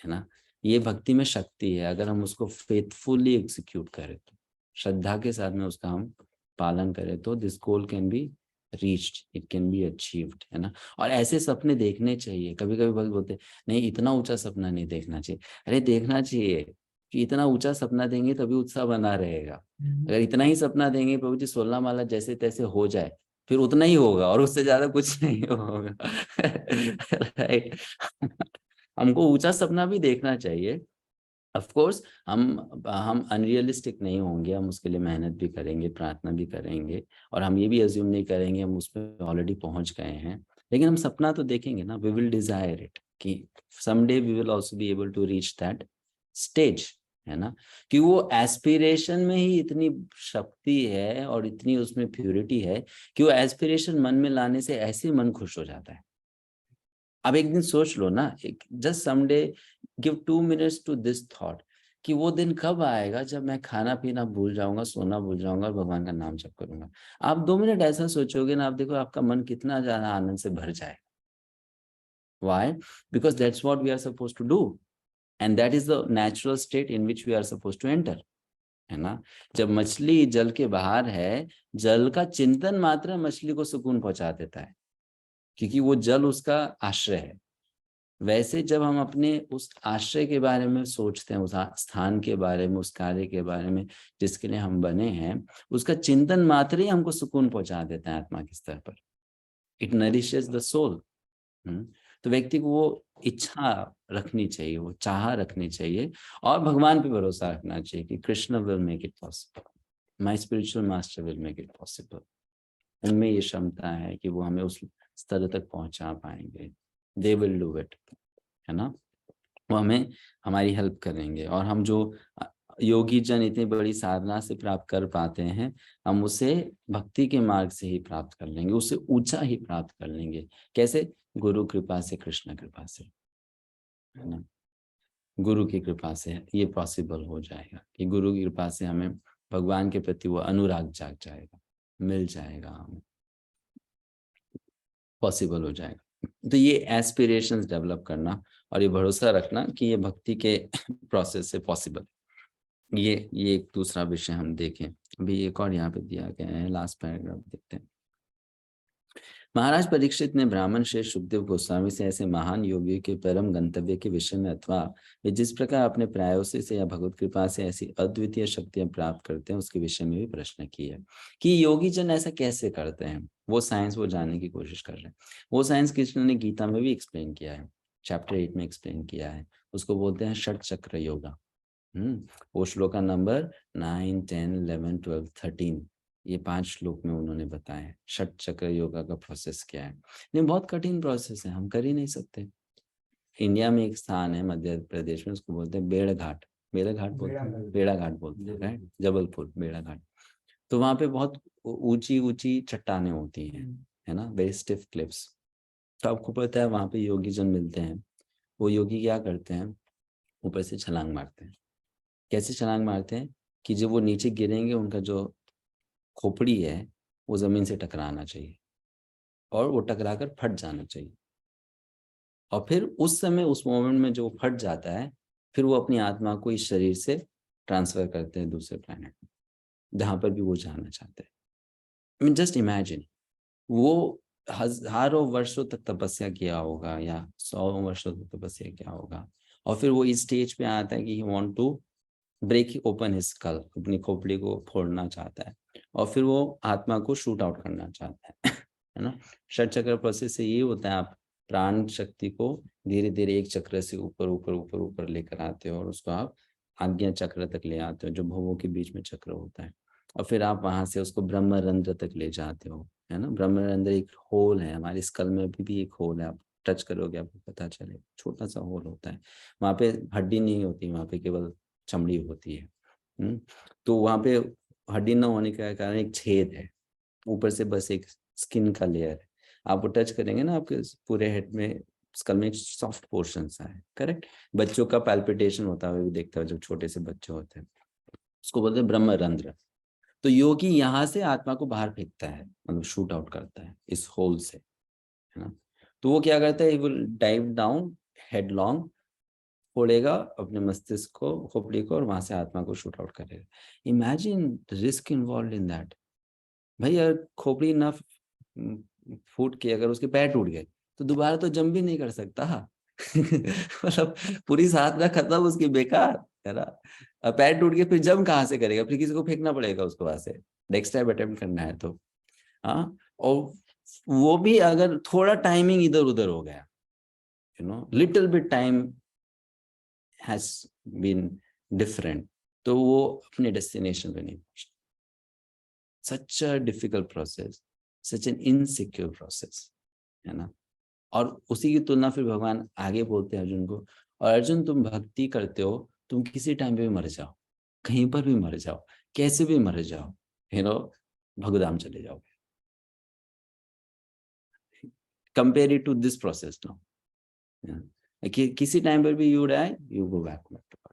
S1: है ना। ये भक्ति में शक्ति है, अगर हम उसको फेथफुली एग्जीक्यूट करें तो, श्रद्धा के साथ में उसका हम पालन करें तो this goal can be reached, it can be achieved, है ना। और ऐसे सपने देखने चाहिए। कभी कभी भक्त बोलते नहीं, इतना ऊंचा सपना नहीं देखना चाहिए। अरे देखना चाहिए, कि इतना ऊंचा सपना देंगे तभी उत्साह बना रहेगा। अगर इतना ही सपना देंगे प्रभु जी 16 माला जैसे तैसे हो जाए, फिर उतना ही होगा और उससे ज्यादा कुछ नहीं होगा। राइट। हमको ऊंचा सपना भी देखना चाहिए। ऑफ कोर्स हम अनरियलिस्टिक नहीं होंगे, हम उसके लिए मेहनत भी करेंगे, प्रार्थना भी करेंगे, और हम ये भी अज्यूम नहीं करेंगे हम उस पर ऑलरेडी पहुंच गए हैं। लेकिन हम सपना तो देखेंगे ना, वी विल डिजायर इट कि someday we will also be able to reach that stage, है ना। कि वो एस्पिरेशन में ही इतनी शक्ति है और इतनी उसमें प्योरिटी है कि वो एस्पिरेशन मन में लाने से ऐसे मन खुश हो जाता है। अब एक दिन सोच लो ना, एक just someday give 2 minutes to this thought, कि वो दिन कब आएगा जब मैं खाना पीना भूल जाऊंगा, सोना भूल जाऊंगा और भगवान का नाम जप करूंगा। आप 2 मिनट ऐसा सोचोगे ना, आप देखो आपका मन कितना ज्यादा आनंद से भर जाएगा। Why? Because that's what we are supposed to do, and that is the natural state in which we are supposed to enter, है ना। जब मछली जल के बाहर है, जल का चिंतन मात्र मछली को सुकून पहुंचा देता है, क्योंकि वो जल उसका आश्रय है। वैसे जब हम अपने उस आश्रय के बारे में सोचते हैं, उस स्थान के बारे में, उस कार्य के बारे में जिसके लिए हम बने हैं, उसका चिंतन मात्र ही हमको सुकून पहुंचा देता है आत्मा के स्तर पर। It nourishes the soul. तो व्यक्ति को वो इच्छा रखनी चाहिए, वो चाह रखनी चाहिए, और भगवान पे भरोसा रखना चाहिए कि Krishna will make it possible, my spiritual master will make it possible. उनमें ये क्षमता है कि वो हमें उस स्तर तक पहुंचा पाएंगे। दे विल डू इट, है ना। वो हमें हमारी हेल्प करेंगे, और हम जो योगी जन इतनी बड़ी साधना से प्राप्त कर पाते हैं, हम उसे भक्ति के मार्ग से ही प्राप्त कर लेंगे, उससे ऊंचा ही प्राप्त कर लेंगे। कैसे? गुरु कृपा से, कृष्ण कृपा से, है ना। गुरु की कृपा से ये पॉसिबल हो जाएगा कि गुरु की कृपा से हमें भगवान के प्रति वो अनुराग जाग जाएगा, मिल जाएगा, हमें पॉसिबल हो जाएगा। तो ये एस्पिरेशंस डेवलप करना और ये भरोसा रखना कि ये भक्ति के प्रोसेस से पॉसिबल। ये एक दूसरा विषय हम देखें। अभी एक और यहाँ पे दिया गया है, लास्ट पैराग्राफ देखते हैं। महाराज परीक्षित ने ब्राह्मण श्रेष्ठ सुखदेव गोस्वामी से ऐसे महान योगियों के परम गंतव्य के विषय में, अथवा वे जिस प्रकार अपने प्रायों से या भगवत कृपा से ऐसी अद्वितीय शक्तियां प्राप्त करते हैं उसके विषय में भी प्रश्न किया है कि योगी जन ऐसा कैसे करते हैं। वो साइंस वो जानने की कोशिश कर रहे हैं। वो साइंस कृष्ण ने गीता में भी एक्सप्लेन किया है, चैप्टर 8 में एक्सप्लेन किया है। उसको बोलते हैं षट चक्र योगा। वो श्लोका नंबर 9, 10, 11, 12, 13, ये 5 श्लोक में उन्होंने बताया है षट चक्र योगा का प्रोसेस क्या है। लेकिन बहुत कठिन प्रोसेस है, हम कर ही नहीं सकते। इंडिया में एक स्थान है मध्य प्रदेश में, उसको बोलते हैं बेड़घाट। बेड़घाट बोलते हैं, बेड़ाघाट बोलते हैं, राइट, जबलपुर बेड़ाघाट। तो वहां पे बहुत ऊंची ऊंची चट्टानें होती हैं, है ना, वेरी स्टिफ क्लिफ्स। तो आपको पता है वहां पे योगी जन मिलते हैं। वो योगी क्या करते हैं, ऊपर से छलांग मारते हैं। कैसे छलांग मारते हैं कि जब वो नीचे गिरेंगे, उनका जो खोपड़ी है वो जमीन से टकराना चाहिए और वो टकराकर फट जाना चाहिए। और फिर उस समय, उस मोमेंट में जो फट जाता है, फिर वो अपनी आत्मा को इस शरीर से ट्रांसफर करते हैं दूसरे प्लैनेट में, जहां पर भी वो जाना चाहते हैं। आई मीन जस्ट इमेजिन, वो हजारों वर्षों तक तपस्या किया होगा या 100 वर्षों तक तपस्या किया होगा, और फिर वो इस स्टेज पे आता है कि he want to break open his skull, अपनी खोपड़ी को फोड़ना चाहता है, और फिर वो आत्मा को शूट आउट करना चाहता है ना। षट चक्र प्रोसेस से ये होता है, आप प्राण शक्ति को धीरे धीरे एक चक्र से ऊपर ऊपर ऊपर ऊपर लेकर आते हो और उसको आप आज्ञा चक्र तक ले आते हो, जो भवों के बीच में चक्र होता है, और फिर आप वहां से उसको ब्रह्मरंध्र तक ले जाते हो, है ना। ब्रह्मरंध्र एक होल है, हमारे स्कल में भी एक होल है, आप टच करोगे आपको पता चले, छोटा सा होल होता है, वहाँ पे हड्डी नहीं होती, वहाँ पे केवल चमड़ी होती है। तो वहाँ पे हड्डी न होने का कारण एक छेद है, ऊपर से बस एक स्किन का लेयर है। आप वो टच करेंगे ना, आपके पूरे हेड में स्कल में सॉफ्ट पोर्शन सा है, करेक्ट। बच्चों का पैल्पिटेशन होता है, देखता है जब छोटे से बच्चे होते हैं, उसको बोलते हैं ब्रह्मरंध्र। तो योगी यहाँ से आत्मा को बाहर फेंकता है, मतलब शूट आउट करता है इस होल से, है ना। तो वो क्या करता है, वो डाइव डाउन हेडलॉन्ग, फोड़ेगा अपने मस्तिष्क को, खोपड़ी को, और वहां से आत्मा को शूट आउट करेगा। Imagine risk involve in that. भाई अगर खोपड़ी ना फूट के अगर उसके पैर टूट गए तो दोबारा तो जंप भी नहीं कर सकता। मतलब पूरी साधना खत्म उसकी, बेकार, है ना। अब पैर टूट गए फिर जंप कहाँ से करेगा, फिर किसी को फेंकना पड़ेगा उसको वहां से, नेक्स्ट टाइम अटेम्प्ट करना है तो। हाँ, और वो भी अगर थोड़ा टाइमिंग इधर उधर हो गया, little bit time has been different, तो वो अपने डेस्टिनेशन पे नहीं पहुंचता। Such a difficult process, such an insecure process, है ना। और उसी की तुलना फिर भगवान आगे बोलते हैं अर्जुन को, और अर्जुन तुम भक्ति करते हो, तुम किसी टाइम पे भी मर जाओ, कहीं पर भी मर जाओ, कैसे भी मर जाओ, भगधाम चले जाओगे। Compare it to this process now, किसी टाइम पर भी you die, you go back to God.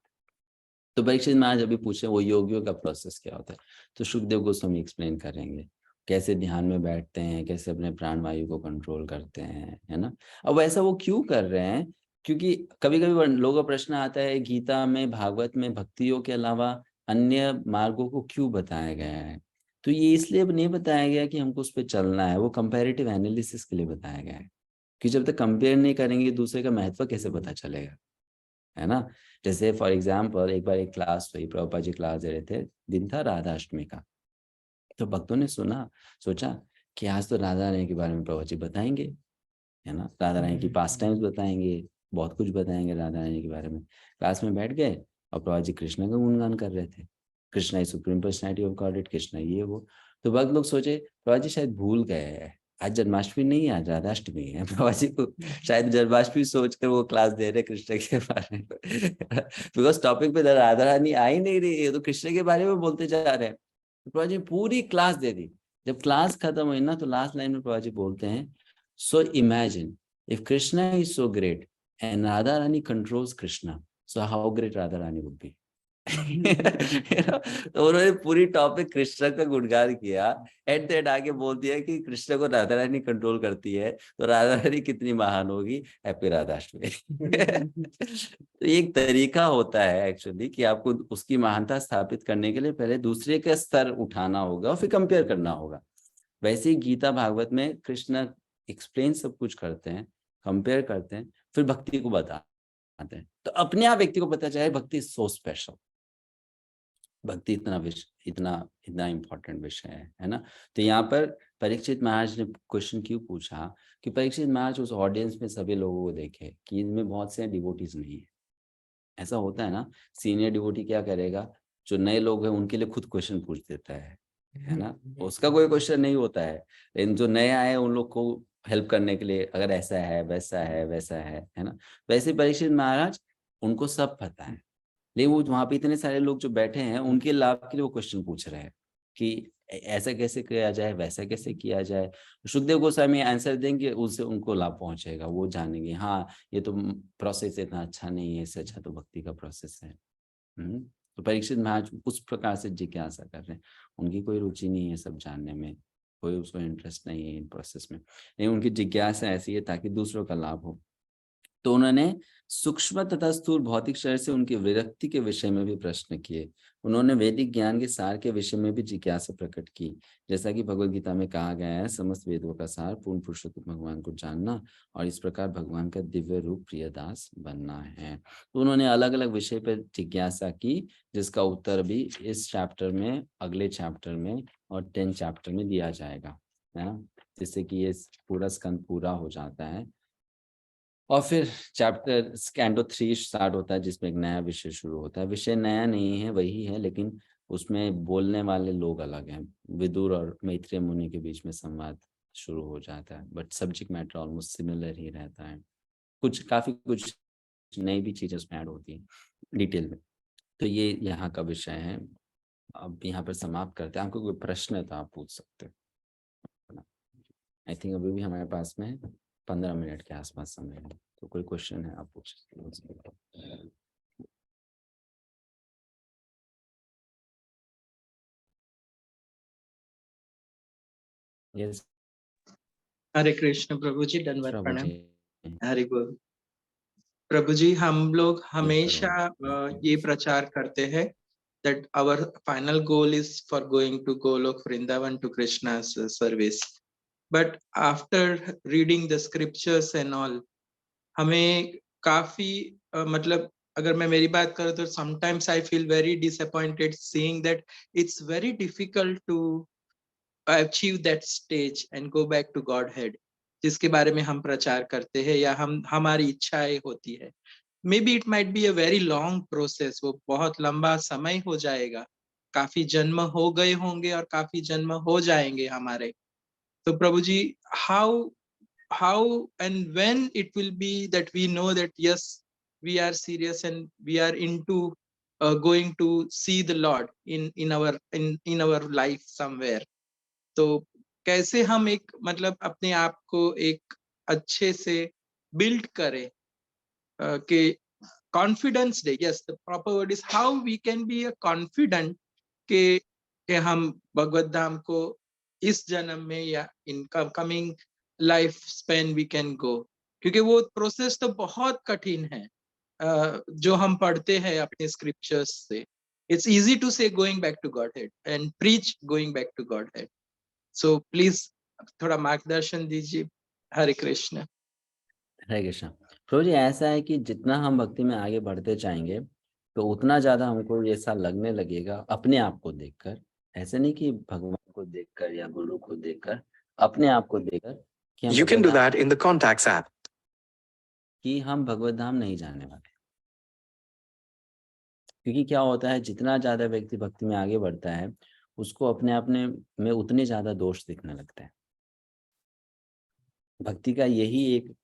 S1: तो परीक्षित महाराज अभी पूछे वो योगियों का प्रोसेस क्या होता है, तो सुखदेव गोस्वामी एक्सप्लेन करेंगे कैसे ध्यान में बैठते हैं, कैसे अपने प्राण वायु को कंट्रोल करते हैं, है ना। अब ऐसा वो क्यों कर रहे हैं, क्योंकि कभी कभी लोगों का प्रश्न आता है गीता में, भागवत में भक्ति योग के अलावा अन्य मार्गों को क्यों बताया गया है। तो ये इसलिए नहीं बताया गया कि हमको उस पर चलना है, वो कंपेरेटिव एनालिसिस के लिए बताया गया है, कि जब तक कंपेयर नहीं करेंगे दूसरे का महत्व कैसे पता चलेगा, है ना। जैसे फॉर एग्जाम्पल एक बार एक क्लास हुई, प्रभुपाद जी क्लास दे रहे थे, दिन था राधा अष्टमी का। तो भक्तों ने सोचा कि आज तो राधा रानी के बारे में प्रभुपाद जी बताएंगे, है ना, राधा रानी की पास्ट टाइम्स बताएंगे, बहुत कुछ बताएंगे राधा रानी के बारे में। क्लास में बैठ गए और प्रभुपाद जी कृष्ण का गुणगान कर रहे थे, Krishna is supreme personality of godhead, Krishna ये वो। तो भक्त लोग सोचे प्रभुपाद जी शायद भूल गए हैं, आज जन्माष्टमी नहीं है, आज राधाष्टमी है। प्रभुपाद जी को शायद जन्माष्टमी सोचकर वो क्लास दे रहे कृष्ण के बारे में, बिकॉज टॉपिक पे राधा रानी आ ही नहीं रही है, तो कृष्ण के बारे में बोलते जा रहे हैं। प्रभुपाद जी पूरी क्लास दे दी। जब क्लास खत्म हुई ना, तो लास्ट लाइन में प्रभुपाद जी बोलते हैं, so imagine if Krishna is so great and Radha Rani controls Krishna, so how great Radha Rani would be. तो उन्होंने पूरी टॉपिक कृष्ण का गुणगान किया, एट द एंड आगे बोल दिया कि कृष्ण को राधा रानी कंट्रोल करती है, तो राधा रानी कितनी महान होगी, हैप्पी राधाष्टमी। तो एक तरीका होता है एक्चुअली कि आपको उसकी महानता स्थापित करने के लिए पहले दूसरे का स्तर उठाना होगा और फिर कंपेयर करना होगा। वैसे ही गीता भागवत में कृष्ण एक्सप्लेन सब कुछ करते हैं, कंपेयर करते हैं, फिर भक्ति को बताते हैं, तो अपने आप व्यक्ति को पता चले भक्ति सो स्पेशल, भक्ति इतना इतना इम्पोर्टेंट विषय है ना। तो यहाँ पर परीक्षित महाराज ने क्वेश्चन क्यों पूछा, कि परीक्षित महाराज उस ऑडियंस में सभी लोगों को देखे कि इनमें बहुत से डिवोटीज नहीं है। ऐसा होता है ना, सीनियर डिवोटी क्या करेगा, जो नए लोग हैं उनके लिए खुद क्वेश्चन पूछ देता है ना, उसका कोई क्वेश्चन नहीं होता है, लेकिन जो नए आए उन लोग को हेल्प करने के लिए, अगर ऐसा है वैसा है वैसा है ना। वैसे परीक्षित महाराज उनको सब पता है, लेकिन वो वहां पे इतने सारे लोग जो बैठे हैं उनके लाभ के लिए वो क्वेश्चन पूछ रहे हैं कि ऐसा कैसे किया जाए, वैसा कैसे किया जाए। सुखदेव गोस्वामी आंसर देंगे, उससे उनको लाभ पहुंचेगा, वो जानेंगे हाँ ये तो प्रोसेस इतना अच्छा नहीं है, इससे अच्छा तो भक्ति का प्रोसेस है। तो परीक्षित महाराज उस प्रकार से जिज्ञासा कर रहे हैं, उनकी कोई रुचि नहीं है सब जानने में, कोई उसको इंटरेस्ट नहीं है इन प्रोसेस में, लेकिन उनकी जिज्ञासा ऐसी है ताकि दूसरों का लाभ हो। तो उन्होंने सूक्ष्म तथा स्थूल भौतिक शरीर से उनकी विरक्ति के विषय में भी प्रश्न किए। उन्होंने वैदिक ज्ञान के सार के विषय में भी जिज्ञासा प्रकट की, जैसा कि भगवद गीता में कहा गया है, समस्त वेदों का सार पूर्ण पुरुषोत्तम भगवान को जानना और इस प्रकार भगवान का दिव्य रूप प्रियदास बनना है। तो उन्होंने अलग अलग विषय पर जिज्ञासा की, जिसका उत्तर भी इस चैप्टर में, अगले चैप्टर में और 10 चैप्टर में दिया जाएगा, है ना, जिससे कि ये पूरा स्कंद पूरा हो जाता है। और फिर चैप्टर कैंटो 3 स्टार्ट होता है, जिसमें एक नया विषय शुरू होता है। विषय नया नहीं है, वही है, लेकिन उसमें बोलने वाले लोग अलग हैं। विदुर और मैत्रेय मुनि के बीच में संवाद शुरू हो जाता है, but subject matter almost similar ही रहता है। काफी कुछ नई भी चीजें उसमें ऐड होती हैं डिटेल में। तो ये यहाँ का विषय है। अब यहाँ पर समाप्त करते हैं। आपको कोई प्रश्न है तो आप पूछ सकते हैं। आई थिंक अभी भी हमारे पास में 15 मिनट के आसपास समय है, तो कोई क्वेश्चन है आप पूछ सकते हैं। यस
S3: हरे कृष्ण प्रभु जी, दंडवत
S1: प्रभु
S3: प्रणाम।
S1: जी।
S3: हरि बोल। प्रभु जी, हम लोग हमेशा
S1: करो।
S3: ये प्रचार करते हैं that our final goal is for going to Golok Vrindavan to Krishna's service. But after reading the scriptures and all, हमें काफी मतलब अगर मैं मेरी बात करूं तो sometimes I feel very disappointed seeing that it's very difficult to achieve that stage and go back to Godhead, जिसके बारे में हम प्रचार करते हैं या हमारी इच्छाएं होती है। May be it might be a very long process, वो बहुत लंबा समय हो जाएगा, काफी जन्म हो गए होंगे और काफी जन्म हो जाएंगे हमारे। तो प्रभु जी, how and when it will be that we know that yes, we are serious and we are into going to see the Lord in our life somewhere. तो कैसे हम एक मतलब अपने आप को एक अच्छे से बिल्ड करें कि कॉन्फिडेंस डे, yes the proper word is how we can be a confident कि हम भगवत धाम को इस जन्म में या in coming life span we can go, क्योंकि वो प्रोसेस तो बहुत कठिन है जो हम पढ़ते हैं अपने स्क्रिप्चर्स से। It's easy to say going back to Godhead and preach going back to Godhead. So please थोड़ा मार्गदर्शन दीजिए। हरे कृष्ण।
S1: हरे कृष्णा। प्रभु जी, ऐसा है कि जितना हम भक्ति में आगे बढ़ते जाएंगे तो उतना ज्यादा हमको ये सब लगने लगेगा अपने आप को देखकर। ऐसे नहीं कि भगवान को देखकर या गुरु को देखकर, अपने आप को देखकर कि
S4: You can do that in the Contacts app.
S1: कि हम भगवत धाम नहीं जाने वाले। क्योंकि क्या होता है, जितना ज्यादा व्यक्ति भक्ति में आगे बढ़ता है उसको अपने अपने में उतने ज्यादा दोष दिखने लगते हैं। भक्ति का यही एक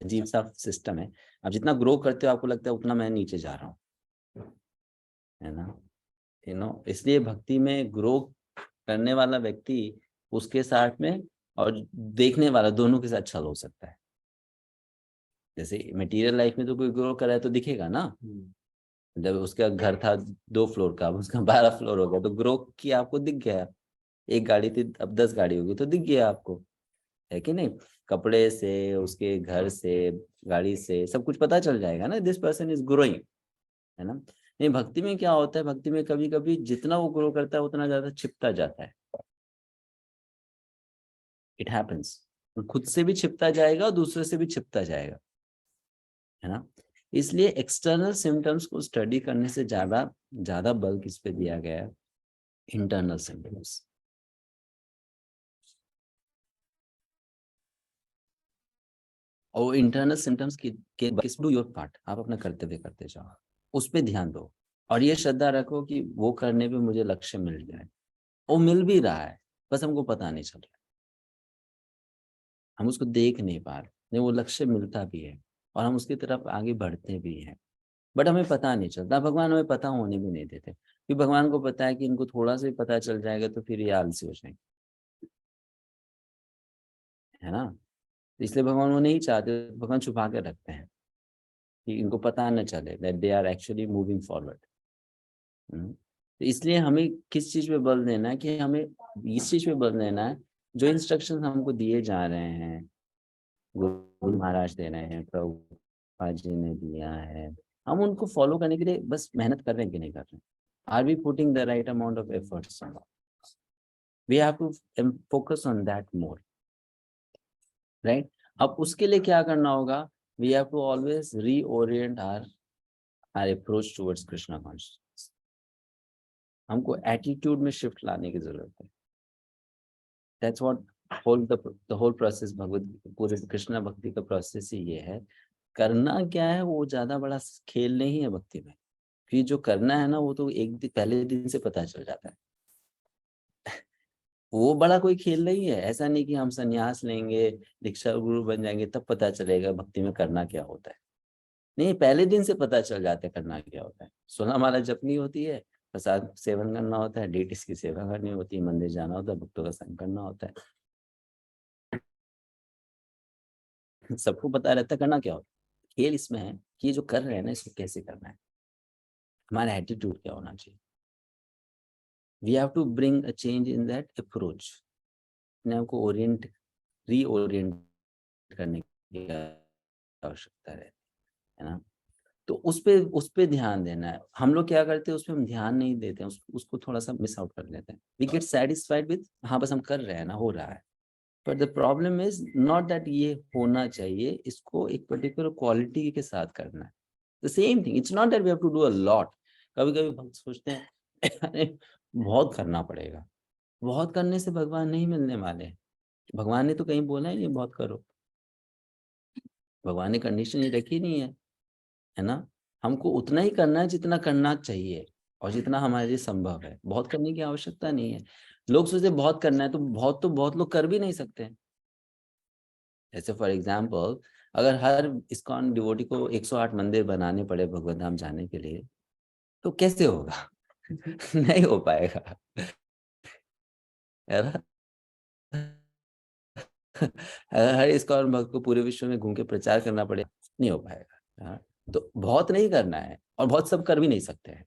S1: अजीब सा सिस्टम है। आप जितना ग्रो करते हो आपको लगता है उतना मैं नीचे जा रहा हूँ, है ना। इसलिए भक्ति में ग्रो करने वाला व्यक्ति उसके साथ में और देखने वाला दोनों के साथ छल हो सकता है। जैसे मटेरियल लाइफ में तो कोई ग्रो कर रहा है तो दिखेगा ना। जब उसका घर था 2 फ्लोर का, अब उसका 12 फ्लोर हो गया तो ग्रो किया, आपको दिख गया। एक गाड़ी थी अब 10 गाड़ी होगी तो दिख गया आपको, है कि नहीं। कपड़े से, उसके घर से, गाड़ी से सब कुछ पता चल जाएगा ना, दिस पर्सन इज ग्रोइंग, है ना। नहीं, भक्ति में क्या होता है, भक्ति में कभी कभी जितना वो ग्रो करता है उतना ज्यादा छिपता जाता है। इट हैपेंस, खुद से भी छिपता जाएगा और दूसरे से भी छिपता जाएगा, है ना। इसलिए एक्सटर्नल सिम्टम्स को स्टडी करने से ज्यादा बल किस पे दिया गया है, इंटरनल सिम्टम्स। और इंटरनल सिम्टम्स के डू योर पार्ट, आप अपना कर्तव्य करते जाओ, उस पर ध्यान दो और ये श्रद्धा रखो कि वो करने पे मुझे लक्ष्य मिल जाए। वो मिल भी रहा है, बस हमको पता नहीं चल रहा, हम उसको देख नहीं पा रहे। नहीं, वो लक्ष्य मिलता भी है और हम उसकी तरफ आगे बढ़ते भी हैं, बट हमें पता नहीं चलता। भगवान हमें पता होने भी नहीं देते, क्योंकि भगवान को पता है कि इनको थोड़ा सा भी पता चल जाएगा तो फिर ये आलसी हो जाएंगे, है ना। इसलिए भगवान वो नहीं चाहते, भगवान छुपा कर रखते हैं कि इनको पता न चले that they are actually moving forward. तो इसलिए हमें किस चीज पे बल देना है, कि हमें इस चीज पे बल देना है जो इंस्ट्रक्शन हमको दिए जा रहे हैं, गुरु महाराज दे रहे हैं, प्रभुपाद जी ने दिया है, हम उनको फॉलो करने के लिए बस मेहनत कर रहे हैं कि नहीं कर रहे हैं। Are we putting the right amount of efforts? We have to focus on that more, right. अब उसके लिए क्या करना होगा, we have to always reorient our approach towards Krishna consciousness. हमको एटीट्यूड में शिफ्ट लाने की जरूरत है। That's what the whole process, भगवत पूरे कृष्णा भक्ति का प्रोसेस ही ये है। करना क्या है, वो ज्यादा बड़ा खेल नहीं है भक्ति में, कि जो करना है ना वो तो एक दिन पहले दिन से पता चल जाता है। वो बड़ा कोई खेल नहीं है। ऐसा नहीं कि हम संन्यास लेंगे, दीक्षा गुरु बन जाएंगे तब पता चलेगा भक्ति में करना क्या होता है। नहीं, पहले दिन से पता चल जाता है करना क्या होता है। 16 माला जपनी होती है, प्रसाद सेवन करना होता है, डेटिस की सेवा करनी होती है, मंदिर जाना होता है, भक्तों का संग करना होता है। सबको पता रहता है करना क्या होता है। खेल इसमें है कि ये जो कर रहे हैं ना, इसको कैसे करना है, हमारा एटीट्यूड क्या होना चाहिए। We have to bring a change in that approach. अपने आप को रीओरिएंट करने की आवश्यकता है ना। तो उस पे ध्यान देना है। हम लोग क्या करते हैं, उस पे हम ध्यान नहीं देते हैं, उसको थोड़ा सा मिस आउट कर लेते हैं। वी गेट सेटिस्फाइड विद, हाँ बस हम कर रहे हैं ना, हो रहा है। But the problem is not that ये होना चाहिए, इसको एक पर्टिकुलर क्वालिटी के साथ करना है। The same thing, it's not that we have to do a lot. कभी कभी भक्त सोचते हैं अरे बहुत करना पड़ेगा। बहुत करने से भगवान नहीं मिलने वाले हैं। भगवान ने तो कहीं बोला ही नहीं बहुत करो। भगवान ने कंडीशन ये रखी नहीं है ना। हमको उतना ही करना है जितना करना चाहिए और जितना हमारे लिए संभव है। बहुत करने की आवश्यकता नहीं है। लोग सोचते बहुत करना है, तो बहुत लोग कर भी नहीं सकते। जैसे फॉर एग्जाम्पल, अगर हर इस्कॉन डिवोटी को 108 मंदिर बनाने पड़े भगवत धाम जाने के लिए, तो कैसे होगा? नहीं हो पाएगा, है ना। अगर हर इस्कॉन भक्त को पूरे विश्व में घूम के प्रचार करना पड़े, नहीं हो पाएगा। हाँ? तो बहुत नहीं करना है और बहुत सब कर भी नहीं सकते हैं,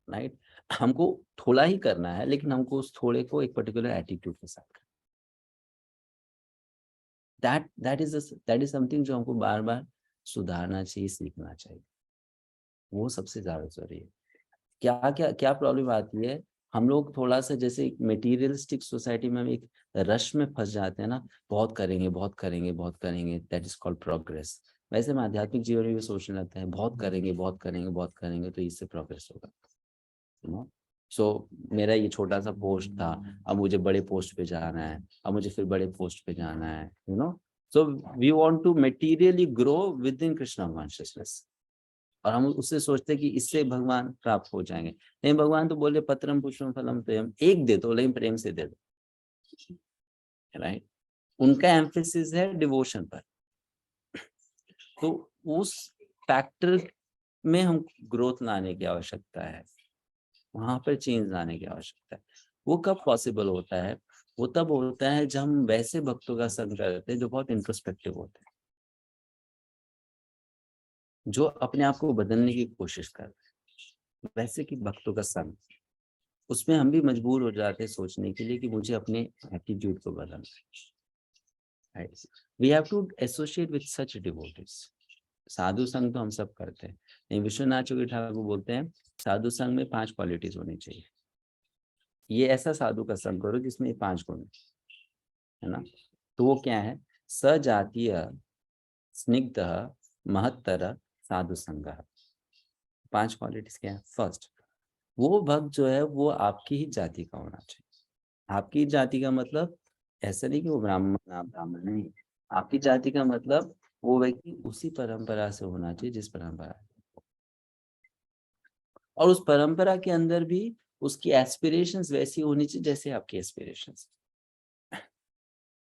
S1: राइट। हमको थोड़ा ही करना है, लेकिन हमको उस थोड़े को एक पर्टिकुलर एटीट्यूड के साथ करना। दैट इज समथिंग जो हमको बार बार सुधारना चाहिए, सीखना चाहिए। वो सबसे ज्यादा जरूरी है। क्या प्रॉब्लम आती है, हम लोग थोड़ा सा जैसे मटेरियलिस्टिक सोसाइटी में हम एक रश में फंस जाते हैं ना। बहुत करेंगे, बहुत करेंगे, बहुत करेंगे, दैट इज कॉल्ड प्रोग्रेस। वैसे हम आध्यात्मिक जीवन में भी सोचने लगते हैं बहुत करेंगे, बहुत करेंगे, बहुत करेंगे तो इससे प्रोग्रेस होगा, यू नो। सो मेरा ये छोटा सा पोस्ट था, अब मुझे बड़े पोस्ट पे जाना है, अब मुझे फिर बड़े पोस्ट पे जाना है, you know. So we want to materially grow within Krishna consciousness. और हम उससे सोचते हैं कि इससे भगवान प्राप्त हो जाएंगे। नहीं, भगवान तो बोले पत्रम पुष्पम फलम प्रेम, एक दे दो लेकिन प्रेम से दे दो, राइट। उनका एम्फेसिस है डिवोशन पर। तो उस फैक्टर में हम ग्रोथ लाने की आवश्यकता है, वहां पर चेंज लाने की आवश्यकता है। वो कब पॉसिबल होता है? वो तब होता है जब हम वैसे भक्तों का संग करते हैं जो बहुत इंट्रोस्पेक्टिव होते हैं, जो अपने आप को बदलने की कोशिश कर रहे हैं। वैसे कि भक्तों का संग, उसमें हम भी मजबूर हो जाते हैं सोचने के लिए कि मुझे अपने एटीट्यूड को बदलना है। We have to associate with such devotees. साधु संग तो हम सब करते हैं, नहीं, विश्वनाथ चौकी ठाकुर बोलते हैं साधु संग में 5 क्वालिटीज होनी चाहिए। ये ऐसा साधु का संग करो जिसमें 5 गुण है ना। तो वो क्या है? सजातीय, स्निग्ध, महत्तर, साधु संग। 5 क्वालिटीज क्या है? फर्स्ट, वो भक्त जो है वो आपकी ही जाति का होना चाहिए। आपकी जाति का मतलब ऐसा नहीं कि वो ब्राह्मण, आप ब्राह्मण नहीं। आपकी जाति का मतलब वो व्यक्ति उसी परंपरा से होना चाहिए जिस परंपरा, और उस परंपरा के अंदर भी उसकी एस्पिरेशंस वैसी होनी चाहिए जैसे आपकी एस्पिरेशंस।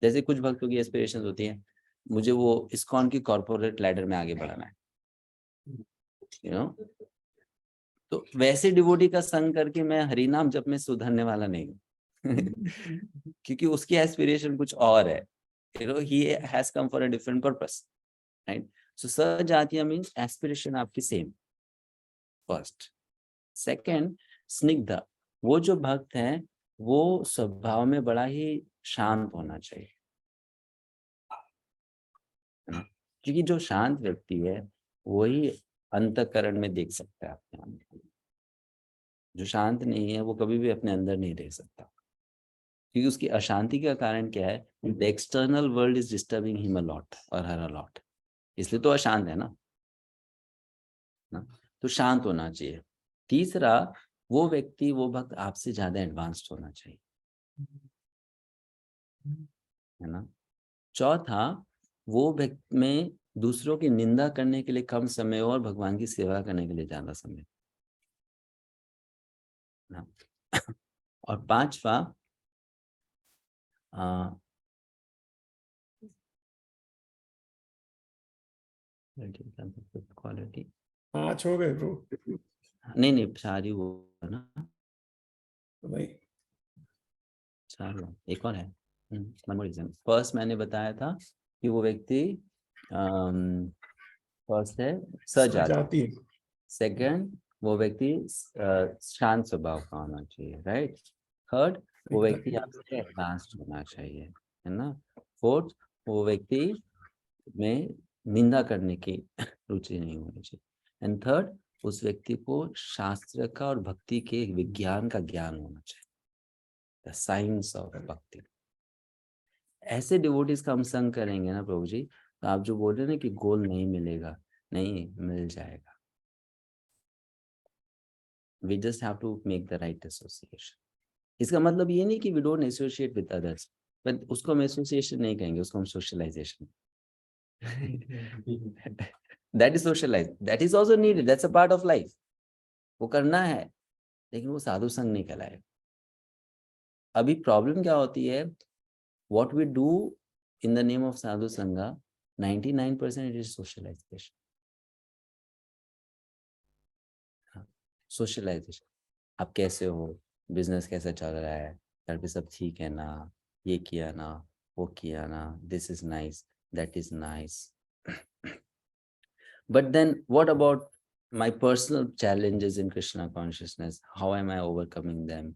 S1: जैसे कुछ भक्तों की एस्पिरेशंस होती हैं, मुझे वो इस्कॉन की कॉर्पोरेट लैडर में आगे बढ़ाना है, यू नो। तो वैसे डिवोटी का संग करके मैं हरिनाम जप में सुधरने वाला नहीं हूँ क्योंकि उसकी एस्पिरेशन कुछ और है, you know, he has come for a different purpose, right? So सजातीय means aspiration आपकी सेम, फर्स्ट। सेकंड, स्निग्ध, वो जो भक्त है वो स्वभाव में बड़ा ही शांत होना चाहिए, है ना। क्योंकि जो शांत व्यक्ति है वही अंतःकरण में देख सकता है अपने आप। जो शांत नहीं है वो कभी भी अपने अंदर नहीं देख सकता, क्योंकि उसकी अशांति का कारण क्या है? The external world is disturbing him a lot और हर अ लॉट, इसलिए तो अशांत है ना। तो शांत होना चाहिए। तीसरा, वो व्यक्ति, वो भक्त आपसे ज्यादा एडवांस्ड होना चाहिए, है ना। चौथा, वो व्यक्ति में दूसरों की निंदा करने के लिए कम समय हो और भगवान की सेवा करने के लिए ज्यादा समय, ना। और पांचवा, क्वालिटी
S5: 5 हो गए ब्रो
S1: नहीं 4 ही वो है ना,
S5: भाई।
S1: 4 एक और है। फर्स्ट मैंने बताया था कि वो व्यक्ति फर्स्ट है सजाती,
S5: जाती
S1: सेकंड वो व्यक्ति शांत स्वभाव का होना चाहिए, राइट। थर्ड वो व्यक्ति आपसे एडवांस्ड होना चाहिए, है ना। फोर्थ वो व्यक्ति में निंदा करने की रुचि नहीं होनी चाहिए। एंड थर्ड उस व्यक्ति को शास्त्र का और भक्ति के विज्ञान का ज्ञान होना चाहिए, द साइंस ऑफ भक्ति। ऐसे डिवोटीज का हम संग करेंगे ना प्रभु जी, तो आप जो बोल रहे हैं ना कि गोल नहीं मिलेगा, नहीं मिल जाएगा। We just have to make the right association. इसका मतलब ये नहीं कि we don't associate with others, but उसको हम association नहीं कहेंगे, उसको हम socialization that is socialize, that is also needed, that's a part of life, वो करना है, लेकिन वो साधु संग नहीं कहलाएगा। अभी प्रॉब्लम क्या होती है, what we do in the name of sadhu sangha, 99% it is socialization. Socialisation, आप कैसे हो, बिजनेस कैसा चल रहा है, घर पे सब ठीक है ना, ये किया ना, वो किया ना, this is nice, that is nice. But then what about my personal challenges in Krishna consciousness, how am I overcoming them,